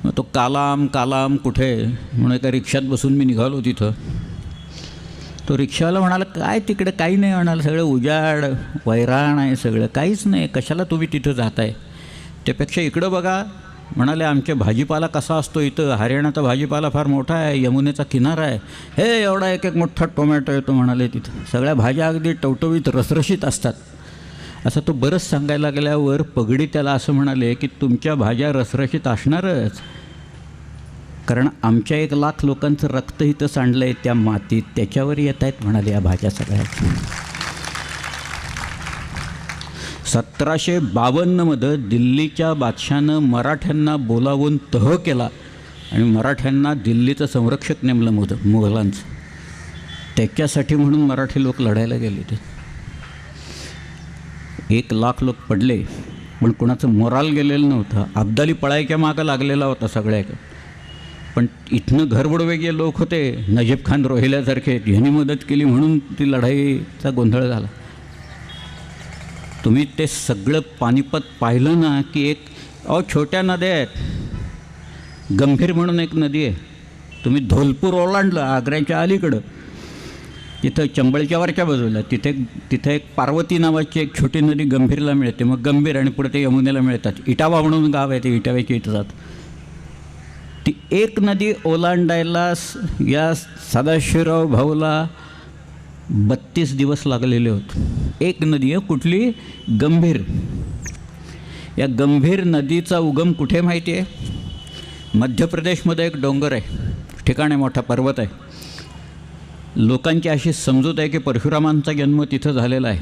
मग तो काला आम कुठे म्हणून एका रिक्षात बसून मी निघालो तिथं. तो रिक्षावाला म्हणाला काय तिकडे काही नाही. म्हणाला सगळं उजाड वैराण आहे, सगळं काहीच नाही, कशाला तुम्ही तिथं जाताय? त्यापेक्षा इकडं बघा. म्हणाले आमच्या भाजीपाला कसा असतो इथं, हरियाणाचा भाजीपाला फार मोठा आहे, यमुनेचा किनारा आहे, हे एवढा एक मोठा टोमॅटो येतो. म्हणाले तिथं सगळ्या भाज्या अगदी टवटवीत रसरशीत असतात. असं तो बरंच सांगायला गेल्यावर पगडी त्याला असं म्हणाले की तुमच्या भाज्या रसरशीत असणारच, कारण आमच्या 1,00,000 लोकांचं रक्त इथं सांडलं आहे त्या मातीत, त्याच्यावर येत आहेत म्हणाले या भाज्या सगळ्या. 1752मध्ये दिल्लीच्या बादशाहानं मराठ्यांना बोलावून तह केला आणि मराठ्यांना दिल्लीचं संरक्षक नेमलं मुघलांचं. त्याच्यासाठी म्हणून मराठी लोक लढायला गेले. ते 1,00,000 लोक पडले पण कोणाचं मोराल गेलेलं नव्हतं. अब्दाली पळायच्या मागं लागलेला होता सगळ्या. पण इथनं घरबुडवेगळे लोक होते, नजीब खान रोहिल्यासारखे, ह्यांनी मदत केली म्हणून ती लढाईचा गोंधळ झाला. तुम्ही ते सगळं पानिपत पाहिलं ना की एक छोट्या नद्या आहेत. गंभीर म्हणून एक नदी आहे. तुम्ही धोलपूर ओलांडलं आग्र्याच्या अलीकडं, तिथं चंबळच्या वरच्या बाजूला तिथे एक पार्वती नावाची एक छोटी नदी गंभीरला मिळते. मग गंभीर आणि पुढे ते यमुनेला मिळतात. इटावा म्हणून गाव आहे, ते इटाव्याच्या इथं जात. ती एक नदी ओलांडायला या सदाशिवराव भाऊला 32 दिवस लागलेले होते. एक नदी आहे कुठली? गंभीर. या गंभीर नदीचा उगम कुठे माहिती आहे? मध्य प्रदेशमध्ये एक डोंगर आहे, ठिकाण आहे, मोठा पर्वत आहे. लोकांची अशी समजूत आहे की परशुरामांचा जन्म तिथं झालेला आहे.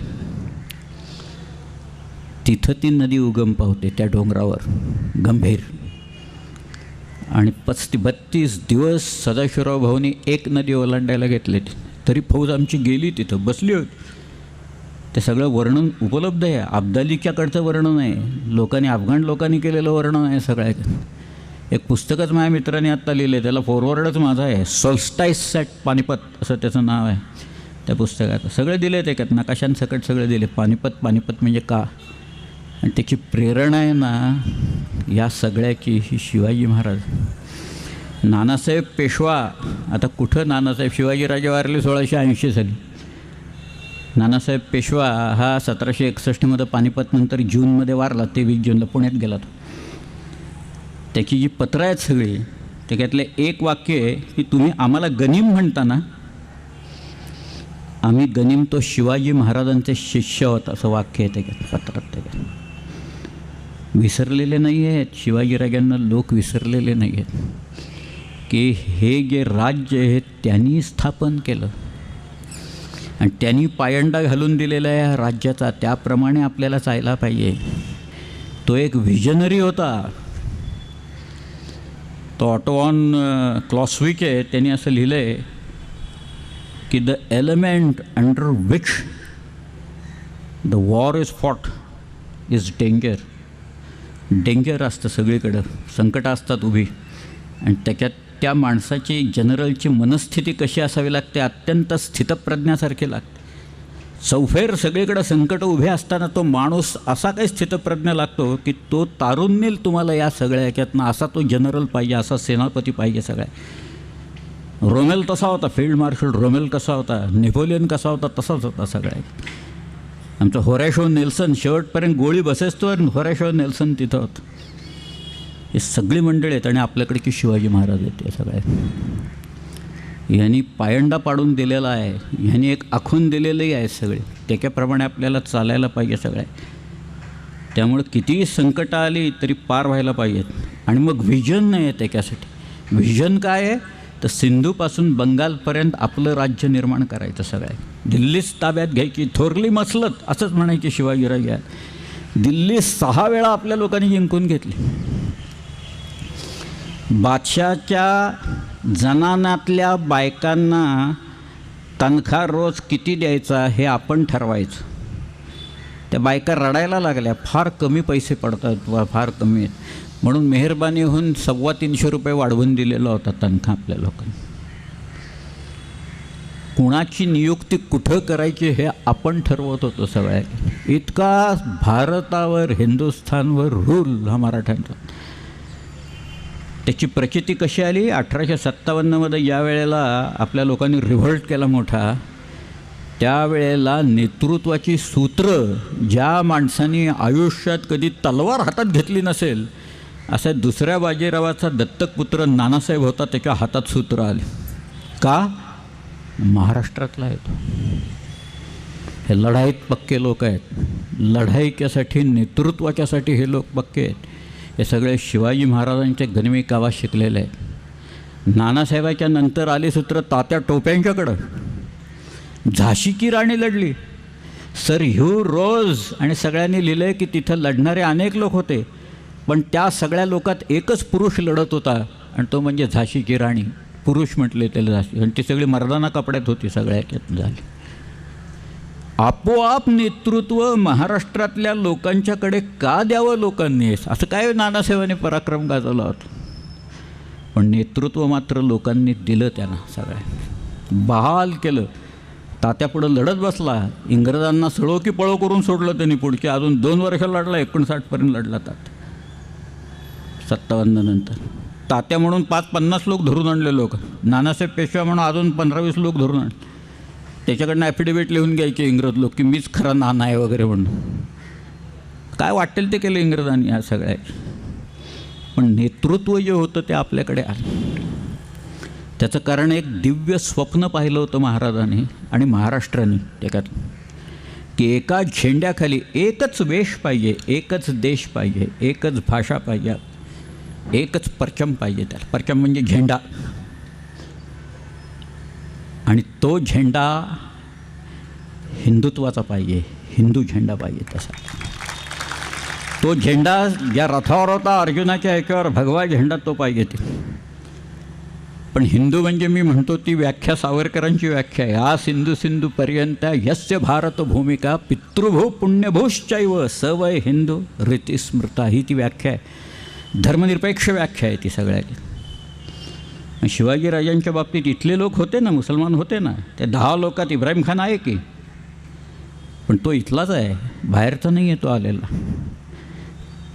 तिथं ती नदी उगम पावते त्या डोंगरावर, गंभीर. आणि 32 दिवस सदाशिवराव भाऊनी एक नदी ओलांडायला घेतले. तरी फौज आमची गेली, तिथं बसली होती. ते सगळं वर्णन उपलब्ध आहे. अब्दालीच्याकडचं वर्णन आहे, लोकांनी अफगाण लोकांनी केलेलं वर्णन आहे सगळ्या. एक पुस्तकच माझ्या मित्राने आत्ता लिहिलं आहे, त्याला फॉरवर्डच माझा आहे, सोल्स्टाईस ॲट पानिपत असं त्याचं नाव आहे. त्या पुस्तकात सगळे दिले त्याच्यात नकाशांसकट सगळे दिले. पानिपत म्हणजे का, आणि त्याची प्रेरणा आहे ना या सगळ्याची ही शिवाजी महाराज. नानासाहेब पेशवा, आता कुठं नानासाहेब, शिवाजीराजे वारले 1680 साली. नानासाहेब पेशवा हा 1761 पानिपतनंतर जूनमध्ये वारला, 23 जूनला पुण्यात गेला तो. त्याची जी पत्रं आहेत सगळी त्याच्यातले एक वाक्य आहे की तुम्ही आम्हाला गनिम म्हणता ना, आम्ही गनिम तो शिवाजी महाराजांचे शिष्य होत, असं वाक्य आहे त्याच्यात पत्रात. त्याच्यात विसरलेले नाही आहेत शिवाजीराजांना, लोक विसरलेले नाही आहेत की हे जे राज्य आहे त्यांनी स्थापन केलं आणि त्यांनी पायंडा घालून दिलेला आहे या राज्याचा, त्याप्रमाणे आपल्याला चालला पाहिजे. तो एक व्हिजनरी होता. तो ऑटोऑन क्लॉसविक आहे, त्यांनी असं लिहिलं आहे की the element under which the war is fought is danger. Danger असतं सगळीकडं, संकटं असतात उभी, आणि त्याच्यात त्या माणसाची जनरलची मनस्थिती कशी असावी लागते, अत्यंत स्थितप्रज्ञासारखी लागते. चौफेर सगळीकडं संकटं उभे असताना तो माणूस असा काही स्थितप्रज्ञ लागतो की तो तारून नेईल तुम्हाला या सगळ्या याच्यातनं. असा तो जनरल पाहिजे, असा सेनापती पाहिजे सगळ्या. रोमेल तसा होता, फील्ड मार्शल रोमेल कसा होता, नेपोलियन कसा होता, तसाच होता सगळ्या. आमचा होरॅशो नेल्सन शेवटपर्यंत गोळी बसेस तो होरॅशो नेल्सन तिथं होतं. हे सगळी मंडळी आहेत आणि आपल्याकडे की शिवाजी महाराज आहेत. ते सगळे ह्यांनी पायंडा पाडून दिलेला आहे, ह्यांनी एक आखून दिलेलंही आहे सगळे, त्याच्याप्रमाणे आपल्याला चालायला पाहिजे सगळ्या. त्यामुळे कितीही संकटं आली तरी पार व्हायला पाहिजेत. आणि मग व्हिजन नाही आहे त्याच्यासाठी. व्हिजन काय आहे तर सिंधूपासून बंगालपर्यंत आपलं राज्य निर्माण करायचं सगळं. दिल्लीच ताब्यात घ्यायची, थोरली मसलत असंच म्हणायची शिवाजीराजे. दिल्ली 6 वेळा आपल्या लोकांनी जिंकून घेतली. बादशाहच्या जनानातल्या बायकांना तनखा रोज किती द्यायचा हे आपण ठरवायचं. त्या बायका रडायला लागल्या, फार कमी पैसे पडतात, फार कमी आहेत, म्हणून मेहरबानी होऊन 350 रुपये वाढवून दिलेला होता तनखा आपल्या लोकांनी. कुणाची नियुक्ती कुठं करायची हे आपण ठरवत होतो सगळ्या. इतका भारतावर, हिंदुस्थानवर रूल हा मराठ्यांचा. त्याची प्रचिती कशी आली, 1857मध्ये ज्या वेळेला आपल्या लोकांनी रिव्हॉल्ट केला मोठा, त्यावेळेला नेतृत्वाची सूत्र ज्या माणसांनी आयुष्यात कधी तलवार हातात घेतली नसेल असा दुसऱ्या बाजीरावाचा दत्तक पुत्र नानासाहेब होता, त्याच्या हातात सूत्र आले. का? महाराष्ट्रातला आहे तो. हे लढाईत पक्के लोक आहेत, लढाईच्यासाठी नेतृत्वाच्यासाठी हे लोक पक्के आहेत. हे सगळे शिवाजी महाराजांचे गनिमी कावा शिकलेले आहेत. नानासाहेबाच्या नंतर आली सूत्र तात्या टोप्यांच्याकडं. झाशी की राणी लढली, सर ह्यू रोज आणि सगळ्यांनी लिहिलं आहे की तिथं लढणारे अनेक लोक होते, पण त्या सगळ्या लोकात एकच पुरुष लढत होता आणि तो म्हणजे झाशीची राणी. पुरुष म्हटले त्याला झाशी, आणि ती सगळी मर्दाना कपड्यात होती सगळ्यात झाली. आपोआप नेतृत्व महाराष्ट्रातल्या लोकांच्याकडे का द्यावं लोकांनी, असं काय नानासाहेबांनी पराक्रम गाजवला होता, पण नेतृत्व मात्र लोकांनी दिलं त्यांना. सगळ्या बहाल केलं. तात्यापुढं लढत बसला, इंग्रजांना सळो की पळो करून सोडलं त्यांनी. पुढचे अजून 2 वर्ष लढला, 59पर्यंत लढला तात्या. 57 नंतर तात्या म्हणून 5-50 लोक धरून आणले लोक. नानासाहेब पेशवा म्हणून अजून 15-20 लोक धरून आणले. त्याच्याकडनं ॲफिडेविट लिहून घ्यायचे इंग्रज लोक की मीच खरा नाना आहे वगैरे म्हणून. काय वाटेल ते केलं इंग्रजांनी या सगळ्या. पण नेतृत्व जे होतं ते आपल्याकडे आलं. त्याचं कारण एक दिव्य स्वप्न पाहिलं होतं महाराजांनी आणि महाराष्ट्राने त्याच्यात, की एका झेंड्याखाली एकच वेश पाहिजे, एकच देश पाहिजे, एकच भाषा पाहिजे, एकच परचम पाहिजे. त्याला परचम म्हणजे झेंडा, आणि तो झेंडा हिंदुत्वाचा पाहिजे, हिंदू झेंडा पाहिजे. तसा तो झेंडा ज्या रथावर होता अर्जुनाच्या ह्याच्यावर भगवा झेंडा तो पाहिजे ते. पण हिंदू म्हणजे मी म्हणतो ती व्याख्या सावरकरांची व्याख्या आहे. आ सिंधू सिंधू पर्यंत यस्य भारत भूमिका पितृभू पुण्यभूश्चैव सवय हिंदू रीती स्मृता, ही ती व्याख्या आहे. धर्मनिरपेक्ष व्याख्या आहे ती सगळ्याची. शिवाजीराजांच्या बाबतीत इथले लोक होते ना, मुसलमान होते ना, त्या 10 लोकात इब्राहिम खान आहे की, पण तो इथलाच आहे, बाहेरचा नाही आहे तो आलेला.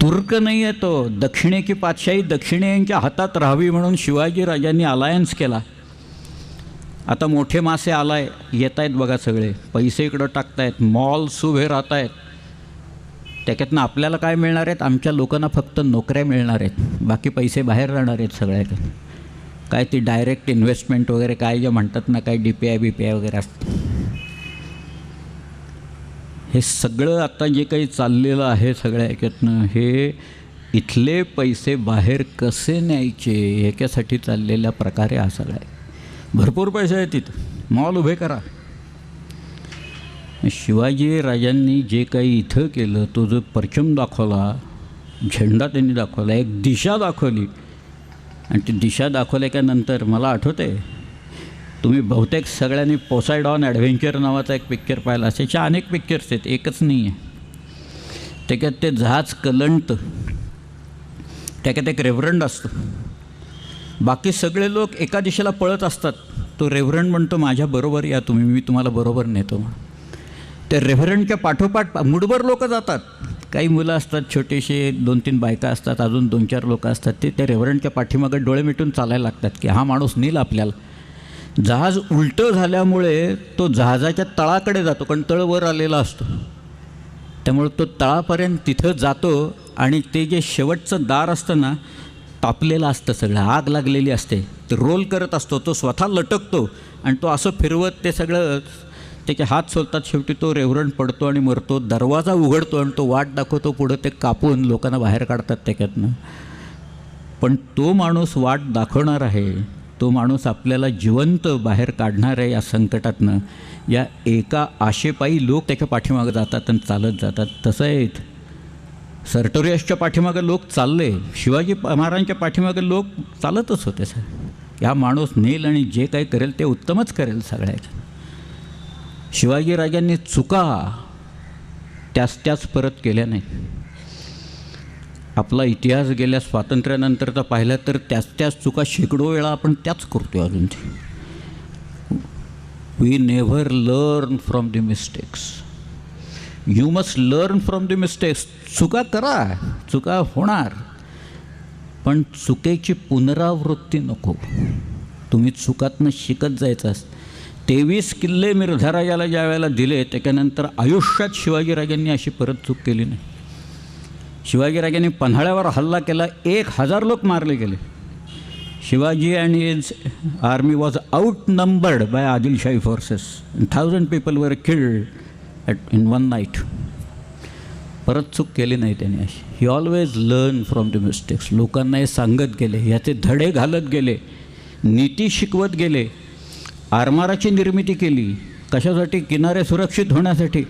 तुर्क नाही आहे तो. दक्षिणेची पातशाही दक्षिणेच्या हातात राहावी म्हणून शिवाजीराजांनी अलायन्स केला. आता मोठे मासे येत आहेत बघा, सगळे पैसे इकडं टाकतायत, मॉल्स उभे राहत आहेत. त्याच्यातनं आपल्याला काय मिळणार आहेत? आमच्या लोकांना फक्त नोकऱ्या मिळणार आहेत, बाकी पैसे बाहेर राहणार आहेत सगळ्याकडे. काय ती डायरेक्ट इन्व्हेस्टमेंट वगैरे काय जे म्हणतात ना, काय DPI BPI वगैरे असतं, हे सगळं आता जे काही चाललेलं आहे सगळ्या ह्याच्यातनं, हे इथले पैसे बाहेर कसे न्यायचे ह्याच्यासाठी चाललेल्या प्रकारे हा सगळा आहे. भरपूर पैसे आहेत तिथं, मॉल उभे करा. शिवाजी राजांनी जे काही इथं केलं, तो जो परचम दाखवला, झेंडा त्यांनी दाखवला, एक दिशा दाखवली, आणि ती दिशा दाखवल्यानंतर मला आठवतं आहे, तुम्ही बहुतेक सगळ्यांनी पोसायडॉन ॲडव्हेंचर नावाचा एक पिक्चर पाहिला. अशाच्या अनेक पिक्चर्स आहेत, एकच नाही आहे. त्याच्यात ते जहाज कलंट, त्याच्यात एक रेव्हरंड असतो, बाकी सगळे लोक एका दिशेला पळत असतात. तो रेव्हरंड म्हणतो माझ्याबरोबर या तुम्ही, मी तुम्हाला बरोबर नेतो. त्या रेव्हरंडच्या पाठोपाठ मुठभर लोक जातात. काही मुलं असतात छोटेसे, 2-3 बायका असतात, अजून 2-4 लोक असतात. ते त्या रेव्हरंडच्या पाठीमागे डोळे मिटून चालायला लागतात की हा माणूस नेईल आपल्याला. जहाज उलटं झाल्यामुळे तो जहाजाच्या तळाकडे जातो, कारण तळ वर आलेला असतो, त्यामुळे तो तळापर्यंत तिथं जातो. आणि ते जे शेवटचं दार असतं ना, तापलेलं असतं, सगळं आग लागलेली असते, ते रोल करत असतो, तो स्वतः लटकतो आणि तो असं फिरवत ते सगळं त्याचे हात सोलतात. शेवटी तो रेव्हरंड पडतो आणि मरतो. दरवाजा उघडतो आणि तो वाट दाखवतो पुढं, ते कापून लोकांना बाहेर काढतात त्याच्यातनं. पण तो माणूस वाट दाखवणार आहे, तो माणूस आपल्याला जिवंत बाहेर काढणार आहे या संकटातनं. या एका आशेपायी लोक त्याच्या पाठीमागं जातात आणि चालत जातात. तसं आहे सर्टोरियसच्या पाठीमागं लोक चालले, शिवाजी महाराजांच्या पाठीमागं लोक चालतच होते. सर, हा माणूस नेईल आणि जे काही करेल ते उत्तमच करेल सगळ्यात. शिवाजीराजांनी चुका त्याच परत केल्या नाही. आपला इतिहास गेल्या स्वातंत्र्यानंतरचा पाहिला तर त्याच चुका शेकडो वेळा आपण त्याच करतो अजून. We never learn from the mistakes. You must learn from the mistakes. चुका करा, चुका होणार, पण चुकीची पुनरावृत्ती नको. तुम्ही चुकातनं शिकत जायचं असतं. 23 किल्ले मिर्झाराजाला ज्या वेळेला दिले, त्याच्यानंतर आयुष्यात शिवाजीराजांनी अशी परत चूक केली नाही. शिवाजीराजांनी पन्हाळ्यावर हल्ला केला, 1000 लोक मारले गेले. Shivaji and his army was outnumbered by Adilshahi forces. 1000 people were killed in one night. परत चूक केली नाही त्याने अशी. He always learn from the mistakes. लोकांना हे सांगत गेले, याचे धडे घालत गेले, नीती शिकवत गेले. आरमाराची निर्मिती केली, कशासाठी? किनारे सुरक्षित होण्यासाठी.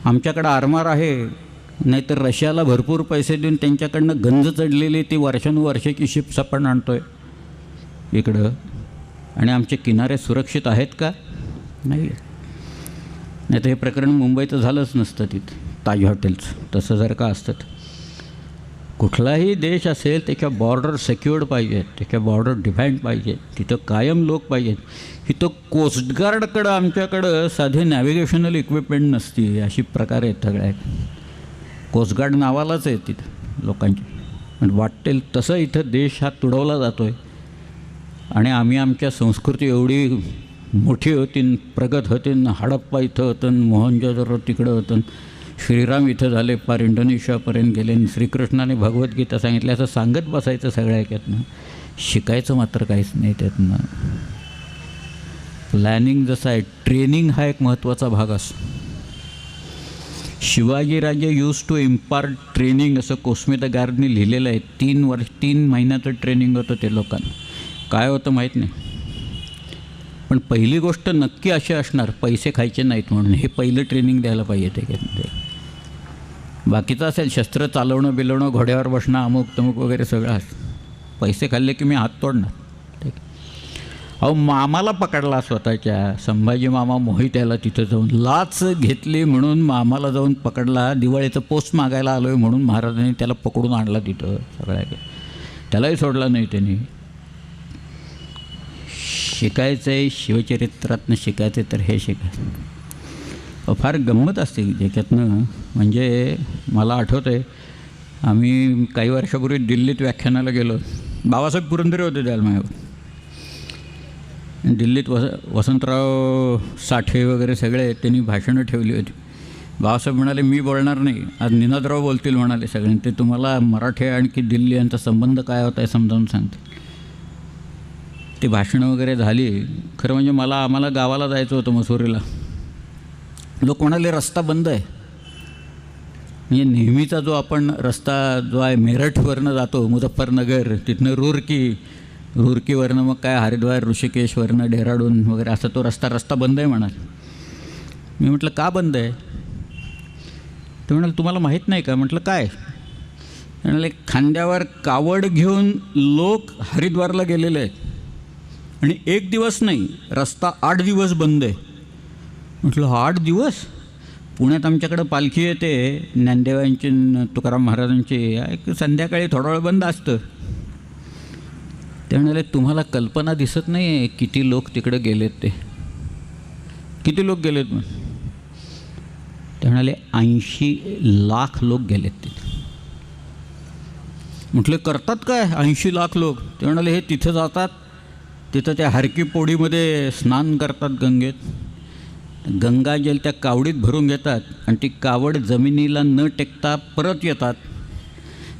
आमच्याकडं आरमार आहे, नाहीतर रशियाला भरपूर पैसे देऊन त्यांच्याकडनं गंज चढलेली ती वर्षानुवर्षाची शिप्स आपण आणतो आहे इकडं, आणि आमचे किनारे सुरक्षित आहेत का? नाही. नाही तर हे प्रकरण मुंबईचं झालंच नसतं तिथं, ताज हॉटेल्स. तसं जर का असतं, कुठलाही देश असेल त्याच्या बॉर्डर सेक्युअर्ड पाहिजेत, त्याच्या बॉर्डर डिफाईन्ड पाहिजेत, तिथं कायम लोक पाहिजेत. इथं कोस्टगार्डकडं आमच्याकडं साधे नॅव्हिगेशनल इक्विपमेंट नसती, अशी प्रकार आहेत सगळ्या. कोस्टगार्ड नावालाच आहे तिथं लोकांची. आणि वाटेल तसं इथं देश हा तुडवला जातो आहे. आणि आम्ही आमच्या संस्कृती एवढी मोठी होती, प्रगत होती, हडप्पा इथं होतं, मोहनजोदडो तिकडं होतं, श्रीराम इथं झाले, पार इंडोनेशियापर्यंत गेले, आणि श्रीकृष्णाने भगवद्गीता सांगितली, असं सांगत बसायचं सगळ्या याच्यातनं. शिकायचं मात्र काहीच नाही त्यातनं. प्लॅनिंग जसं आहे, ट्रेनिंग हा एक महत्त्वाचा भाग असतो. Shivajiraje use to impart training, असं कोस्मिता गार्डनी लिहिलेलं आहे. 3 महिन्याचं ट्रेनिंग होतं ते लोकांना. काय होतं माहीत नाही, पण पहिली गोष्ट नक्की अशी असणार, पैसे खायचे नाहीत म्हणून. हे पहिलं ट्रेनिंग द्यायला पाहिजे त्याच्यामध्ये. बाकीचं असेल शस्त्र चालवणं बिलवणं, घोड्यावर बसणं, अमुक तमुक वगैरे सगळं असं. पैसे खाल्ले की मी हात तोडणार. ठीक. अहो, मामाला पकडला स्वतःच्या, संभाजी मामा मोहित्याला तिथं जाऊन लाच घेतली म्हणून मामाला जाऊन पकडला. दिवाळीचं पोस्ट मागायला आलो आहे म्हणून महाराजांनी त्याला पकडून आणला तिथं सगळ्या. त्यालाही सोडला नाही त्यांनी. शिकायचं आहे शिवचरित्रातनं शिकायचं तर हे शिकायचं. फार गंमत असते ज्याच्यातनं. म्हणजे मला आठवतं आहे, आम्ही काही वर्षापूर्वी दिल्लीत व्याख्यानाला गेलो. बाबासाहेब पुरंदरे होते त्याला माझ्यावर. दिल्लीत वसंतराव साठे वगैरे सगळे त्यांनी भाषणं ठेवली होती. बाबासाहेब म्हणाले मी बोलणार नाही, आज निनादराव बोलतील म्हणाले सगळे. ते तुम्हाला मराठी आणखी दिल्ली यांचा संबंध काय होता आहे समजावून सांगते. ती भाषणं वगैरे झाली. खरं म्हणजे आम्हाला गावाला जायचं होतं मसुरीला. लोक म्हणाले रस्ता बंद आहे. म्हणजे नेहमीचा जो आपण रस्ता जो आहे मेरठवरनं जातो मुझफ्फरनगर, तिथनं रुरकीवरनं मग काय हरिद्वार ऋषिकेशवरनं डेहराडून वगैरे असा तो रस्ता बंद आहे म्हणाल. मी म्हटलं का बंद आहे? ते म्हणाले तुम्हाला माहीत नाही का? म्हटलं काय? म्हणाले खांद्यावर कावड घेऊन लोक हरिद्वारला गेलेले आहेत आणि 1 दिवस नाही, रस्ता 8 दिवस बंद आहे. म्हटलं 8 दिवस? पुण्यात आमच्याकडं पालखी येते ज्ञानदेवांची तुकाराम महाराजांची, एक संध्याकाळी थोडा वेळ बंद असतं. ते म्हणाले तुम्हाला कल्पना दिसत नाही आहे किती लोक तिकडे गेलेत. ते किती लोक गेलेत? मग ते म्हणाले 80 लाख लोक गेलेत तिथे. म्हटले करतात काय 80 लाख लोक? ते म्हणाले हे तिथं जातात, तिथं त्या हरकी पोडीमध्ये स्नान करतात गंगेत, गंगाजल त्या कावडीत भरून घेतात आणि ती कावड जमिनीला न टेकता परत येतात.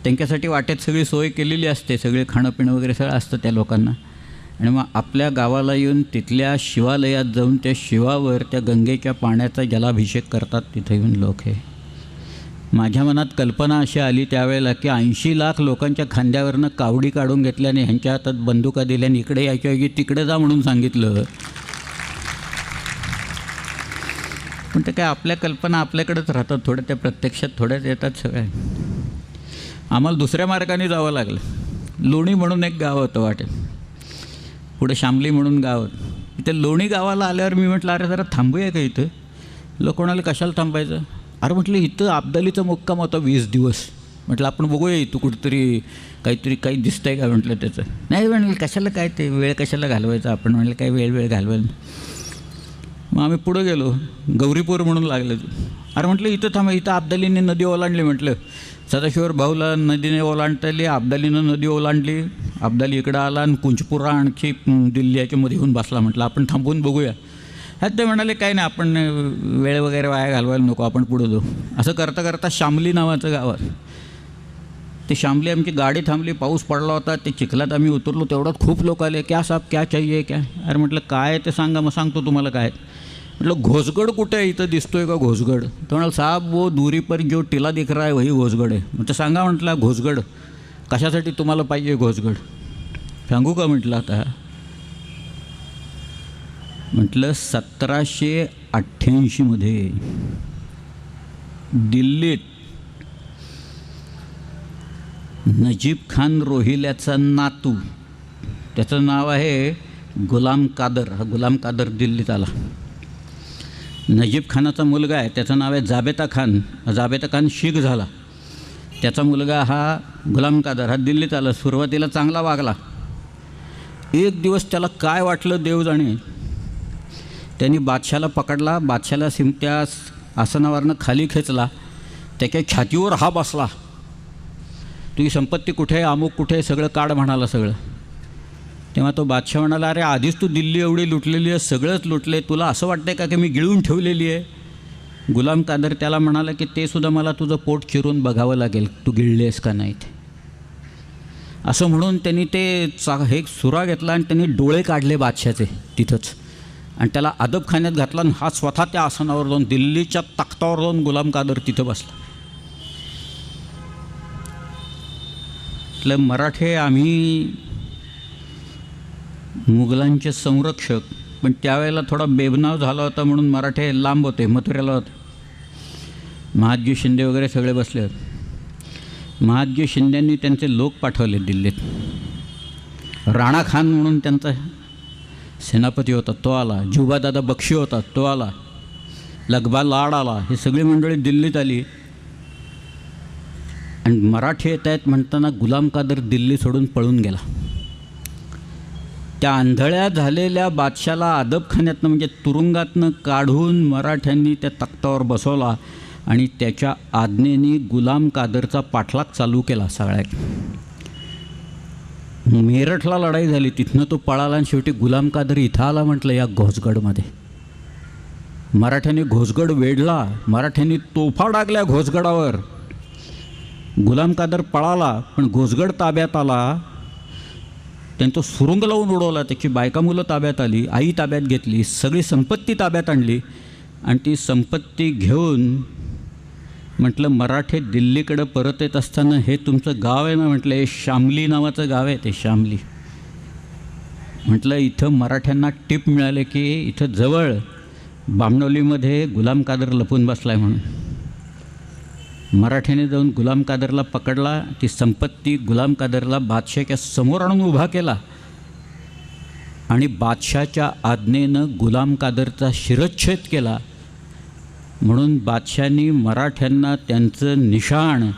त्यांच्यासाठी वाटेत सगळी सोय केलेली असते, सगळे खाणंपिणं वगैरे सगळं असतं त्या लोकांना. आणि मग आपल्या गावाला येऊन तिथल्या शिवालयात जाऊन त्या शिवावर त्या गंगेच्या पाण्याचा जलाभिषेक करतात तिथे येऊन लोक. हे माझ्या मनात कल्पना अशी आली त्यावेळेला की 80 लाख लोकांच्या खांद्यावरनं कावडी काढून घेतल्याने, ह्यांच्या हातात बंदुका दिल्याने इकडे यायच्या ऐवजी तिकडे जा म्हणून सांगितलं. पण ते काय आपल्या कल्पना आपल्याकडेच राहतात, थोड्या त्या प्रत्यक्षात थोड्याच येतात सगळ्या. आम्हाला दुसऱ्या मार्गाने जावं लागलं. लोणी म्हणून एक गाव होतं वाटेत, पुढे शामली म्हणून गाव होतं. त्या लोणी गावाला आल्यावर मी म्हटलं अरे जरा थांबूया का इथं? लोक कोणाला कशाला थांबायचं? अरे म्हटलं इथं अब्दालीचा मुक्काम होता 20 दिवस. म्हटलं आपण बघूया इथं कुठंतरी काही दिसतं आहे का म्हटलं त्याचं. नाही म्हणलं कशाला काय ते वेळ कशाला घालवायचा आपण. म्हटलं काय वेळ घालवायला. मग आम्ही पुढं गेलो, गौरीपूर म्हणून लागलं. अरे म्हटलं इथं थांबा, इथं अब्दालीने नदी ओलांडली. म्हटलं सदाशिवर भाऊला नदीने ओलांडता आली, अब्दालीनं नदी ओलांडली, अब्दाली इकडं आला आणि कुंचपुरा आणखी दिल्ली याच्यामध्ये येऊन बसला. म्हटलं आपण थांबून बघूया. ह्यात ते म्हणाले काय नाही, आपण वेळ वगैरे वाया घालवायला नको, आपण पुढं जाऊ. असं करता करता शामली नावाचं गाव आहे. ते शामली आमची गाडी थांबली, पाऊस पडला होता, ते चिखलात आम्ही उतरलो. तेवढ्यात खूप लोक आले, क्या साहब क्या चाहिए क्या? अरे म्हटलं काय ते सांगा, मग सांगतो तुम्हाला काय. म्हटलं घोसगड कुठे आहे, इथं दिसतोय का घोसगड? तो म्हणाल साहब वो दूरी पर जो टिला दिख रहा है वही घोसगड आहे. म्हटलं सांगा. म्हटलं घोसगड कशासाठी तुम्हाला पाहिजे घोसगड? सांगू का म्हटलं आता. म्हटलं 1788 दिल्लीत नजीब खान रोहिल्याचा नातू, त्याचं नाव आहे गुलाम कादर. हा गुलाम कादर दिल्लीत आला. नजीब खानाचा मुलगा आहे, त्याचं नाव आहे जाबेता खान. जाबेता खान शीख झाला. त्याचा मुलगा हा गुलाम कादर हा दिल्लीत आला. सुरुवातीला चांगला वागला. एक दिवस त्याला काय वाटलं देव जाणे, त्यांनी बादशाला पकडला, बादशाला त्या आसनावरनं खाली खेचला, त्याच्या छातीवर हा बसला. तुझी संपत्ती कुठे आहे, अमुक कुठे आहे, सगळं काढ म्हणाला सगळं. तेव्हा तो बादशाह म्हणाला अरे आधीच तू दिल्ली एवढी लुटलेली आहे, सगळंच लुटले, तुला असं वाटतंय का की मी गिळून ठेवलेली आहे? गुलाम कादर त्याला म्हणाला की ते सुद्धा मला तुझं पोट चिरून बघावं लागेल, तू गिळले आहेस का नाही ते. असं म्हणून त्यांनी ते हे सुरा घेतला आणि त्यांनी डोळे काढले बादशाचे तिथंच आणि त्याला अदबखान्यात घातला. आणि हा स्वतः त्या आसनावर जाऊन दिल्लीच्या तख्तावर जाऊन गुलाम कादर तिथं बसला. म्हटलं मराठे आम्ही मुघलांचे संरक्षक, पण त्यावेळेला थोडा बेबनाव झाला होता म्हणून मराठे लांब होते, मथुरेला होते. महादजी शिंदे वगैरे सगळे बसले होते. महादजी शिंद्यांनी त्यांचे लोक पाठवले दिल्लीत. राणा खान म्हणून त्यांचा सेनापती होता, तो आला. जुबादादा बक्षी होता, तो आला. लगबा लाड आला. ही सगळी मंडळी दिल्लीत आली आणि मराठी येत आहेत म्हणताना गुलाम कादर दिल्ली सोडून पळून गेला. त्या आंधळ्या झालेल्या बादशाला अदबखान्यातनं म्हणजे तुरुंगातनं काढून मराठ्यांनी त्या तख्तावर बसवला आणि त्याच्या आज्ञेने गुलाम कादरचा पाठलाग चालू केला सगळ्यात. मेरठला लढाई झाली, तिथनं तो पळाला आणि शेवटी गुलाम कादर इथं आला म्हटलं या घोसगडमध्ये. मराठ्यांनी घोसगड वेढला, मराठ्यांनी तोफा डागल्या घोसगडावर. गुलाम कादर पळाला पण घोसगड ताब्यात आला. त्यांनी तो सुरुंग लावून उडवला, त्याची बायका मुलं ताब्यात आली, आई ताब्यात घेतली, सगळी संपत्ती ताब्यात आणली आणि ती संपत्ती घेऊन म्हटलं मराठे दिल्लीकडं परत येत असताना हे तुमचं गाव आहे ना, म्हटलं हे शामली नावाचं गाव आहे, ते शामली. म्हटलं इथं मराठ्यांना टिप मिळाले की इथं जवळ बामणोलीमध्ये गुलाम कादर लपून बसला आहे म्हणून. मराठ्याने जाऊन गुलाम कादरला पकडला, ती संपत्ती गुलाम कादरला बादशाच्या समोर आणून उभा केला आणि बादशाच्या आज्ञेनं गुलाम कादरचा शिरच्छेद केला. म्हणून बादशांनी मराठ्यांना त्यांचं निशाण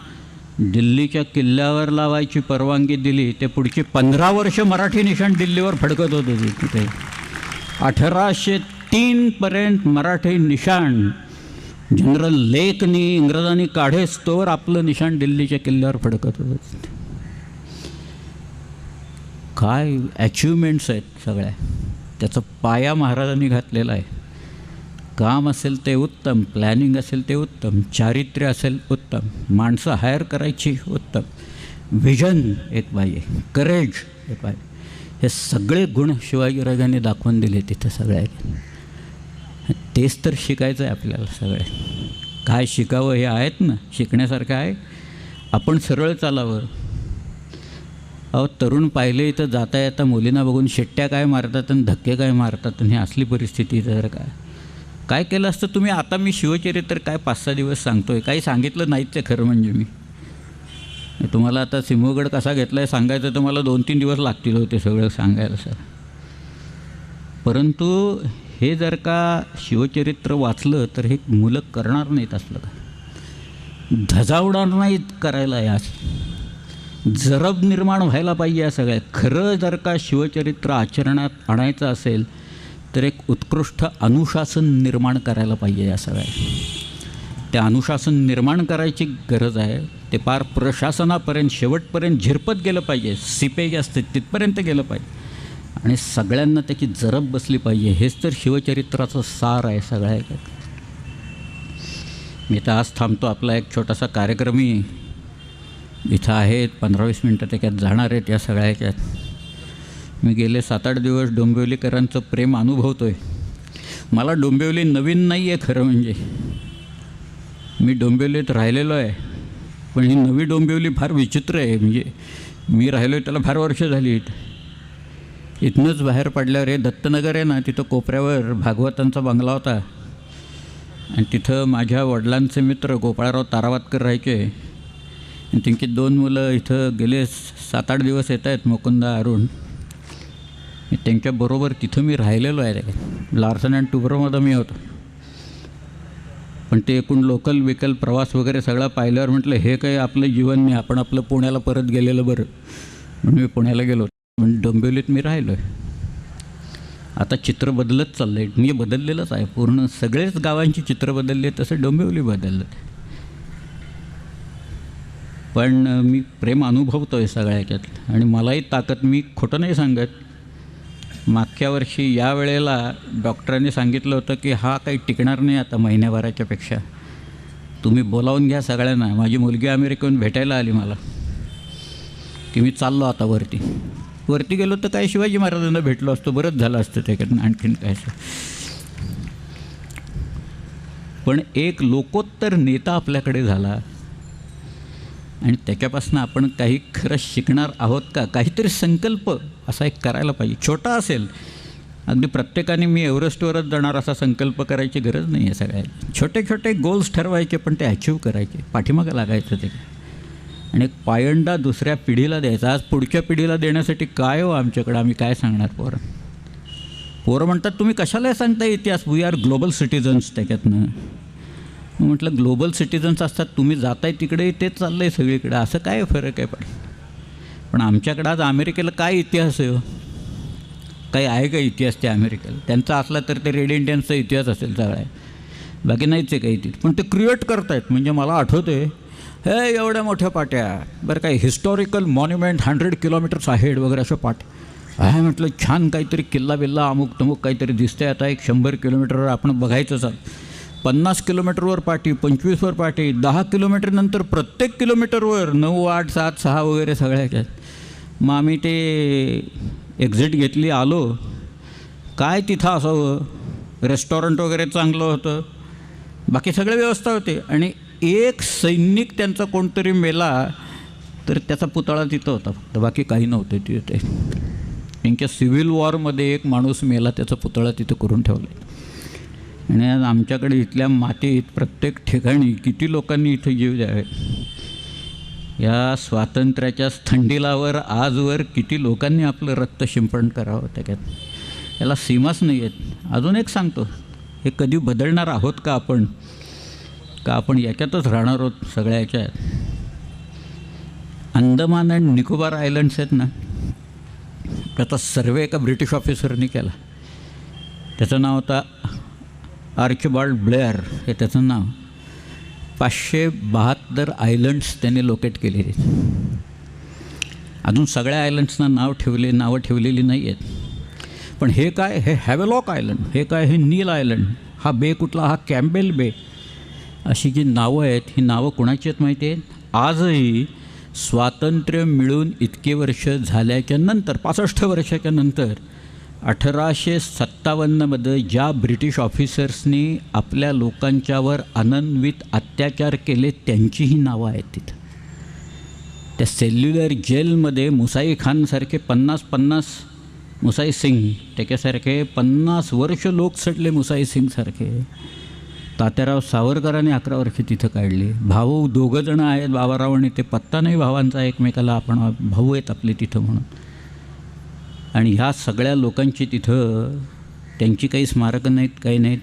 दिल्लीच्या किल्ल्यावर लावायची परवानगी दिली. ते पुढची 15 वर्ष मराठी निशाण दिल्लीवर फडकत होते तिथे. 1803पर्यंत मराठी निशाण जनरल लेकनी इंग्रजांनी काढेस्तोवर आपलं निशाण दिल्लीच्या किल्ल्यावर फडकत होतं. काय अचिव्हमेंट्स आहेत सगळ्या. त्याचा पाया महाराजांनी घातलेला आहे. काम असेल ते उत्तम, प्लॅनिंग असेल ते उत्तम, चारित्र्य असेल उत्तम, माणसं हायर करायची उत्तम, व्हिजन एक पाहिजे, करेज एक पाहिजे. हे सगळे गुण शिवाजीराजांनी दाखवून दिले तिथं सगळ्या. तेच तर शिकायचं आहे आपल्याला. सगळे काय शिकावं हे आहेत ना, शिकण्यासारखं आहे. आपण सरळ चालावं. अहो तरुण पाहिले इथं जाता येता मुलींना बघून शिट्ट्या काय मारतात आणि धक्के काय मारतात आणि ही असली परिस्थिती. तर काय केलं असतं तुम्ही. आता मी शिवचरित्र काय 5-6 दिवस सांगतो आहे, काही सांगितलं नाहीच ते खरं म्हणजे. मी तुम्हाला आता सिंहगड कसा घेतला आहे सांगायचं तर मला 2-3 दिवस लागतील होते सगळं सांगायला सर. परंतु हे जर का शिवचरित्र वाचलं तर हे मुलं करणार नाहीत असलं का, धजावणार नाहीत करायला. यास जरब निर्माण व्हायला पाहिजे या सगळ्या. खरं जर का शिवचरित्र आचरणात आणायचं असेल तर एक उत्कृष्ट अनुशासन निर्माण करायला पाहिजे या सगळ्या. त्या अनुशासन निर्माण करायची गरज आहे. ते पार प्रशासनापर्यंत शेवटपर्यंत झिरपत गेलं पाहिजे. सिपेज असते तिथपर्यंत गेलं पाहिजे आणि सगळ्यांना त्याची जरब बसली पाहिजे. हेच तर शिवचरित्राचं सार आहे सगळ्या. मी तर आज थांबतो. आपला एक छोटासा कार्यक्रमी इथं आहे, 15-20 मिनटं त्याच्यात जाणार आहेत या सगळ्या ह्याच्यात. मी गेले 7-8 दिवस डोंबिवलीकरांचं प्रेम अनुभवतो आहे. मला डोंबिवली नवीन नाही आहे खरं म्हणजे. मी डोंबिवलीत राहिलेलो आहे, पण ही नवी डोंबिवली फार विचित्र आहे. म्हणजे मी राहिलो आहे त्याला फार वर्ष झाली. इथनंच बाहेर पडल्यावर हे दत्तनगर आहे ना, तिथं कोपऱ्यावर भागवतांचा बंगला होता आणि तिथं माझ्या वडिलांचे मित्र गोपाळराव तारावातकर राहायचे आणि त्यांची 2 मुलं इथं गेले 7-8 दिवस येत आहेत, मुकुंदा अरुण. त्यांच्याबरोबर तिथं मी राहिलेलो आहे. लार्सन अँड टुब्रोमध्ये मी होतो. पण ते एकूण लोकल विकल प्रवास वगैरे सगळा पाहिल्यावर म्हटलं हे काही आपलं जीवन नाही, आपण आपलं पुण्याला परत गेलेलं बरं. म्हणून मी पुण्याला गेलो. म्हणजे डोंबिवलीत मी राहिलो आहे. आता चित्र बदलत चाललं आहे. मी बदललेलंच आहे पूर्ण. सगळेच गावांची चित्र बदलली आहेत, तसं डोंबिवली बदललं. पण मी प्रेम अनुभवतो आहे सगळ्या ह्याच्यात आणि मलाही ताकद. मी खोटं नाही सांगत. मागच्या वर्षी या वेळेला डॉक्टरांनी सांगितलं होतं की हा काही टिकणार नाही आता महिन्याभराच्यापेक्षा, तुम्ही बोलावून घ्या सगळ्यांना. माझी मुलगी अमेरिकेहून भेटायला आली मला की मी चाललो आता वरती गेलो तर काय शिवाजी महाराजांना भेटलो असतो, बरंच झालं असतं त्याच्यातून आणखीन काय. पण एक लोकोत्तर नेता आपल्याकडे झाला आणि त्याच्यापासून आपण काही खरं शिकणार आहोत का. काहीतरी संकल्प असा एक करायला पाहिजे. छोटा असेल अगदी. प्रत्येकाने मी एव्हरेस्टवरच जाणार असा संकल्प करायची गरज नाही आहे. सगळ्या छोटे छोटे गोल्स ठरवायचे पण ते अचीव करायचे, पाठीमागं लागायचं ते आणि एक पायंडा दुसऱ्या पिढीला द्यायचा. आज पुढच्या पिढीला देण्यासाठी काय हो आमच्याकडं, आम्ही काय सांगणार. पोरं म्हणतात तुम्ही कशाला सांगता इतिहास, वी आर ग्लोबल सिटिझन्स. त्याच्यातनं म्हटलं ग्लोबल सिटिझन्स असतात, तुम्ही जाताय तिकडे तेच चाललं आहे सगळीकडे, असं काय फरक आहे. पण आमच्याकडं आज अमेरिकेला काय इतिहास आहे हो. काही आहे का इतिहास त्या अमेरिकेला? त्यांचा असला तर ते रेड इंडियन्सचा इतिहास असेल सगळा, बाकी नाहीच आहे काही तिथे. पण ते क्रिएट करतायत. म्हणजे मला आठवतं आहे हे एवढ्या मोठ्या पाट्या, बरं काय हिस्टॉरिकल मॉन्युमेंट 100 किलोमीटर्स अहेड वगैरे अशा पाट्या आहे. म्हटलं छान काहीतरी किल्ला बिल्ला अमुक तमुक काहीतरी दिसतंय. आता एक 100 किलोमीटरवर आपण बघायचंच आहे. 50 किलोमीटरवर पाटी, 25वर पाटी, 10 किलोमीटरनंतर प्रत्येक किलोमीटरवर 9, 8, 7, 6 वगैरे सगळ्याच्यात. मग आम्ही ते एक्झिट घेतली, आलो. काय तिथं असावं, रेस्टॉरंट वगैरे चांगलं होतं, बाकी सगळे व्यवस्था होते. आणि एक सैनिक त्यांचा कोणतरी मेला तर त्याचा पुतळा तिथं होता फक्त, बाकी काही नव्हतं तिथे. त्यांच्या सिव्हिल वॉरमध्ये एक माणूस मेला, त्याचा पुतळा तिथं करून ठेवला. आणि आज आमच्याकडे इथल्या मातीत प्रत्येक ठिकाणी किती लोकांनी इथं जीव द्यावे. या स्वातंत्र्याच्या थंडीलावर आजवर किती लोकांनी आपलं रक्त शिंपण करावं त्याच्यात, याला सीमाच नाही आहेत. अजून एक सांगतो, हे कधी बदलणार आहोत का आपण याच्यातच राहणार आहोत सगळ्या याच्यात. अंदमान अँड निकोबार आयलंड्स आहेत ना, त्याचा सर्वे एका ब्रिटिश ऑफिसरनी केला. त्याचं नाव होता आर्चिबाल्ड ब्लेअर, हे त्याचं नाव. 572 आयलंड्स त्यांनी लोकेट केलेले. अजून सगळ्या आयलंड्सना नावं ठेवलेली नाही आहेत. पण हे काय, हे हॅवेलॉक आयलंड, हे काय, हे नील आयलंड, हा बे कुठला, हा कॅम्बेल बे, अशी जी नावं आहेत, ही नावं कोणाची आहेत माहिती आहेत? आजही स्वातंत्र्य मिळून इतके वर्ष झाल्याच्या नंतर, 65 वर्षाच्या नंतर, 1857मध्ये ज्या ब्रिटिश ऑफिसर्सनी आपल्या लोकांच्यावर अनन्वित अत्याचार केले त्यांचीही नावं आहेत तिथं. त्या सेल्युलर जेलमध्ये मुसाई खानसारखे 50 मुसाई सिंग त्याच्यासारखे 50 वर्ष लोक सडले. मुसाई सिंगसारखे. तात्याराव सावरकरांनी 11 वर्ष तिथं काढली. भाऊ 2 जण आहेत, बाबाराव आणि ते, पत्ता नाही भावांचा एकमेकाला, आपण भाऊ आहेत आपले तिथं म्हणून. आणि ह्या सगळ्या लोकांची तिथं त्यांची काही स्मारकं नाहीत, काही नाहीत.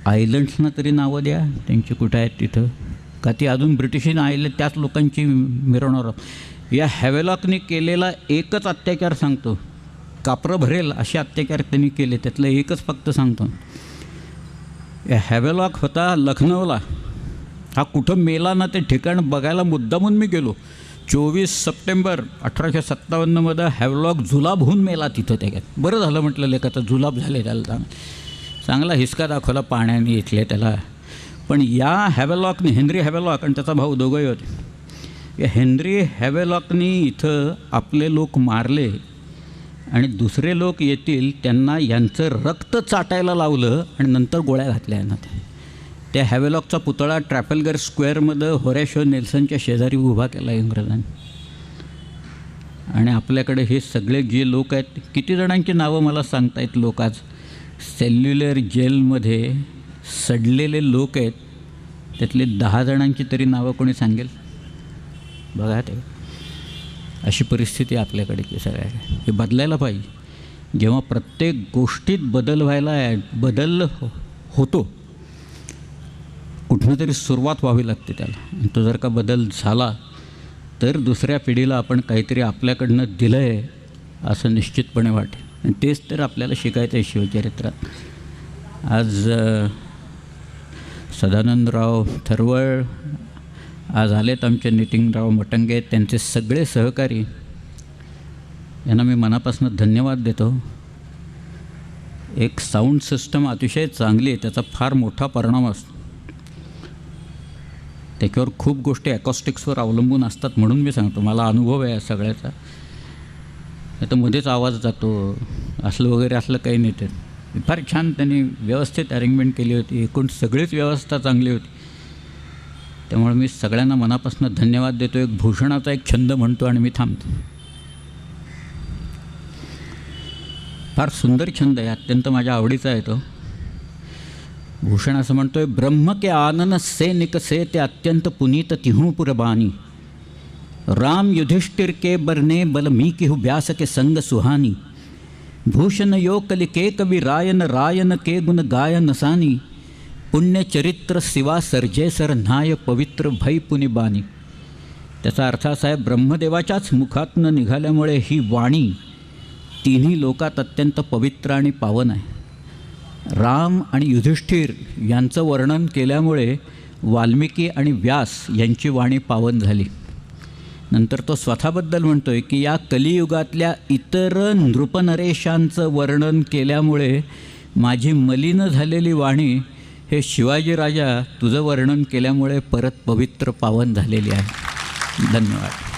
आयलंड्सना तरी नावं द्या त्यांची, कुठं आहेत तिथं, का ती अजून ब्रिटिशीनं आले त्याच लोकांची मिरवणार. या हॅवेलॉकने केलेला एकच अत्याचार सांगतो, कापरं भरेल असे अत्याचार त्यांनी केले, त्यातलं एकच फक्त सांगतो. या हॅवेलॉक होता लखनौला. हा कुठं मेला ना ते ठिकाण बघायला मुद्दामून मी गेलो. 24 सप्टेंबर 1857मध्ये हॅवेलॉक जुलाब होऊन मेला तिथं. त्याच्यात बरं झालं म्हटलं, लेखाचा जुलाब झाले, त्याला चांगला हिसका दाखवला पाण्याने इथले त्याला. पण या हॅवेलॉकने, हेनरी हॅवेलॉक आणि त्याचा भाऊ दोघंही होते, या हेनरी हॅवेलॉकनी इथं आपले लोक मारले आणि दुसरे लोक येतील त्यांना यांचं रक्त चाटायला लावलं आणि नंतर गोळ्या घातल्या यांना. त्या हॅवेलॉकचा पुतळा ट्रॅफल्गर स्क्वेअरमध्ये होरॅशियो नेल्सनच्या शेजारी उभा केला इंग्रजांनी. आणि आपल्याकडे हे सगळे जे लोक आहेत, किती जणांची नावं मला सांगतायत लोक आज सेल्युलर जेलमध्ये सडलेले लोक आहेत, त्यातले 10 जणांची तरी नावं कोणी सांगेल? बघा ते, अशी परिस्थिती आपल्याकडे की सगळ्या. हे बदलायला पाहिजे. जेव्हा प्रत्येक गोष्टीत बदल होतो, कुठनं तरी सुरुवात व्हावी लागते त्याला. आणि तो जर का बदल झाला तर दुसऱ्या पिढीला आपण काहीतरी आपल्याकडनं दिलं आहे असं निश्चितपणे वाटेल. आणि तेच तर आपल्याला शिकायचं आहे शिवचरित्रात. आज सदानंदराव थरवळ आज आलेत, आमचे नितीनराव मटंगे, त्यांचे सगळे सहकारी, यांना मी मनापासून धन्यवाद देतो. एक साऊंड सिस्टम अतिशय चांगली आहे, त्याचा फार मोठा परिणाम असतो. त्याच्यावर खूप गोष्टी ॲकॉस्टिक्सवर अवलंबून असतात, म्हणून मी सांगतो, मला अनुभव आहे सगळ्याचा. नाही तर मध्येच आवाज जातो असलं वगैरे, असलं काही नाही. ते फार छान त्यांनी व्यवस्थित अरेंजमेंट केली होती. एकूण सगळीच व्यवस्था चांगली होती. त्यामुळे मी सगळ्यांना मनापासून धन्यवाद देतो. एक भूषणाचा एक छंद म्हणतो आणि मी थांबतो. फार सुंदर छंद आहे, अत्यंत माझ्या आवडीचा आहे तो. भूषण असं म्हणतोय, ब्रह्म के आनन से निकसे ते अत्यंत पुनीत तिहूं पुरबानी. राम युधिष्ठिर के बरने बल मी किहु व्यास के संग सुहानी. भूषण यो कलिके कवि रायन रायन के गुण गायन सानी. पुण्यचरित्र शिवा सर्जे सर न्हाय पवित्र भै पुनिबानी. त्याचा अर्थ असा आहे, ब्रह्मदेवाच्याच मुखातनं निघाल्यामुळे ही वाणी तिन्ही लोकात अत्यंत पवित्र आणि पावन आहे. राम आणि युधिष्ठिर यांचं वर्णन केल्यामुळे वाल्मिकी आणि व्यास यांची वाणी पावन झाली. नंतर तो स्वतःबद्दल म्हणतो आहे की या कलियुगातल्या इतर नृपनरेशांचं वर्णन केल्यामुळे माझी मलिन झालेली वाणी हे शिवाजीराजा तुझं वर्णन केल्यामुळे परत पवित्र पावन झालेली आहे. धन्यवाद.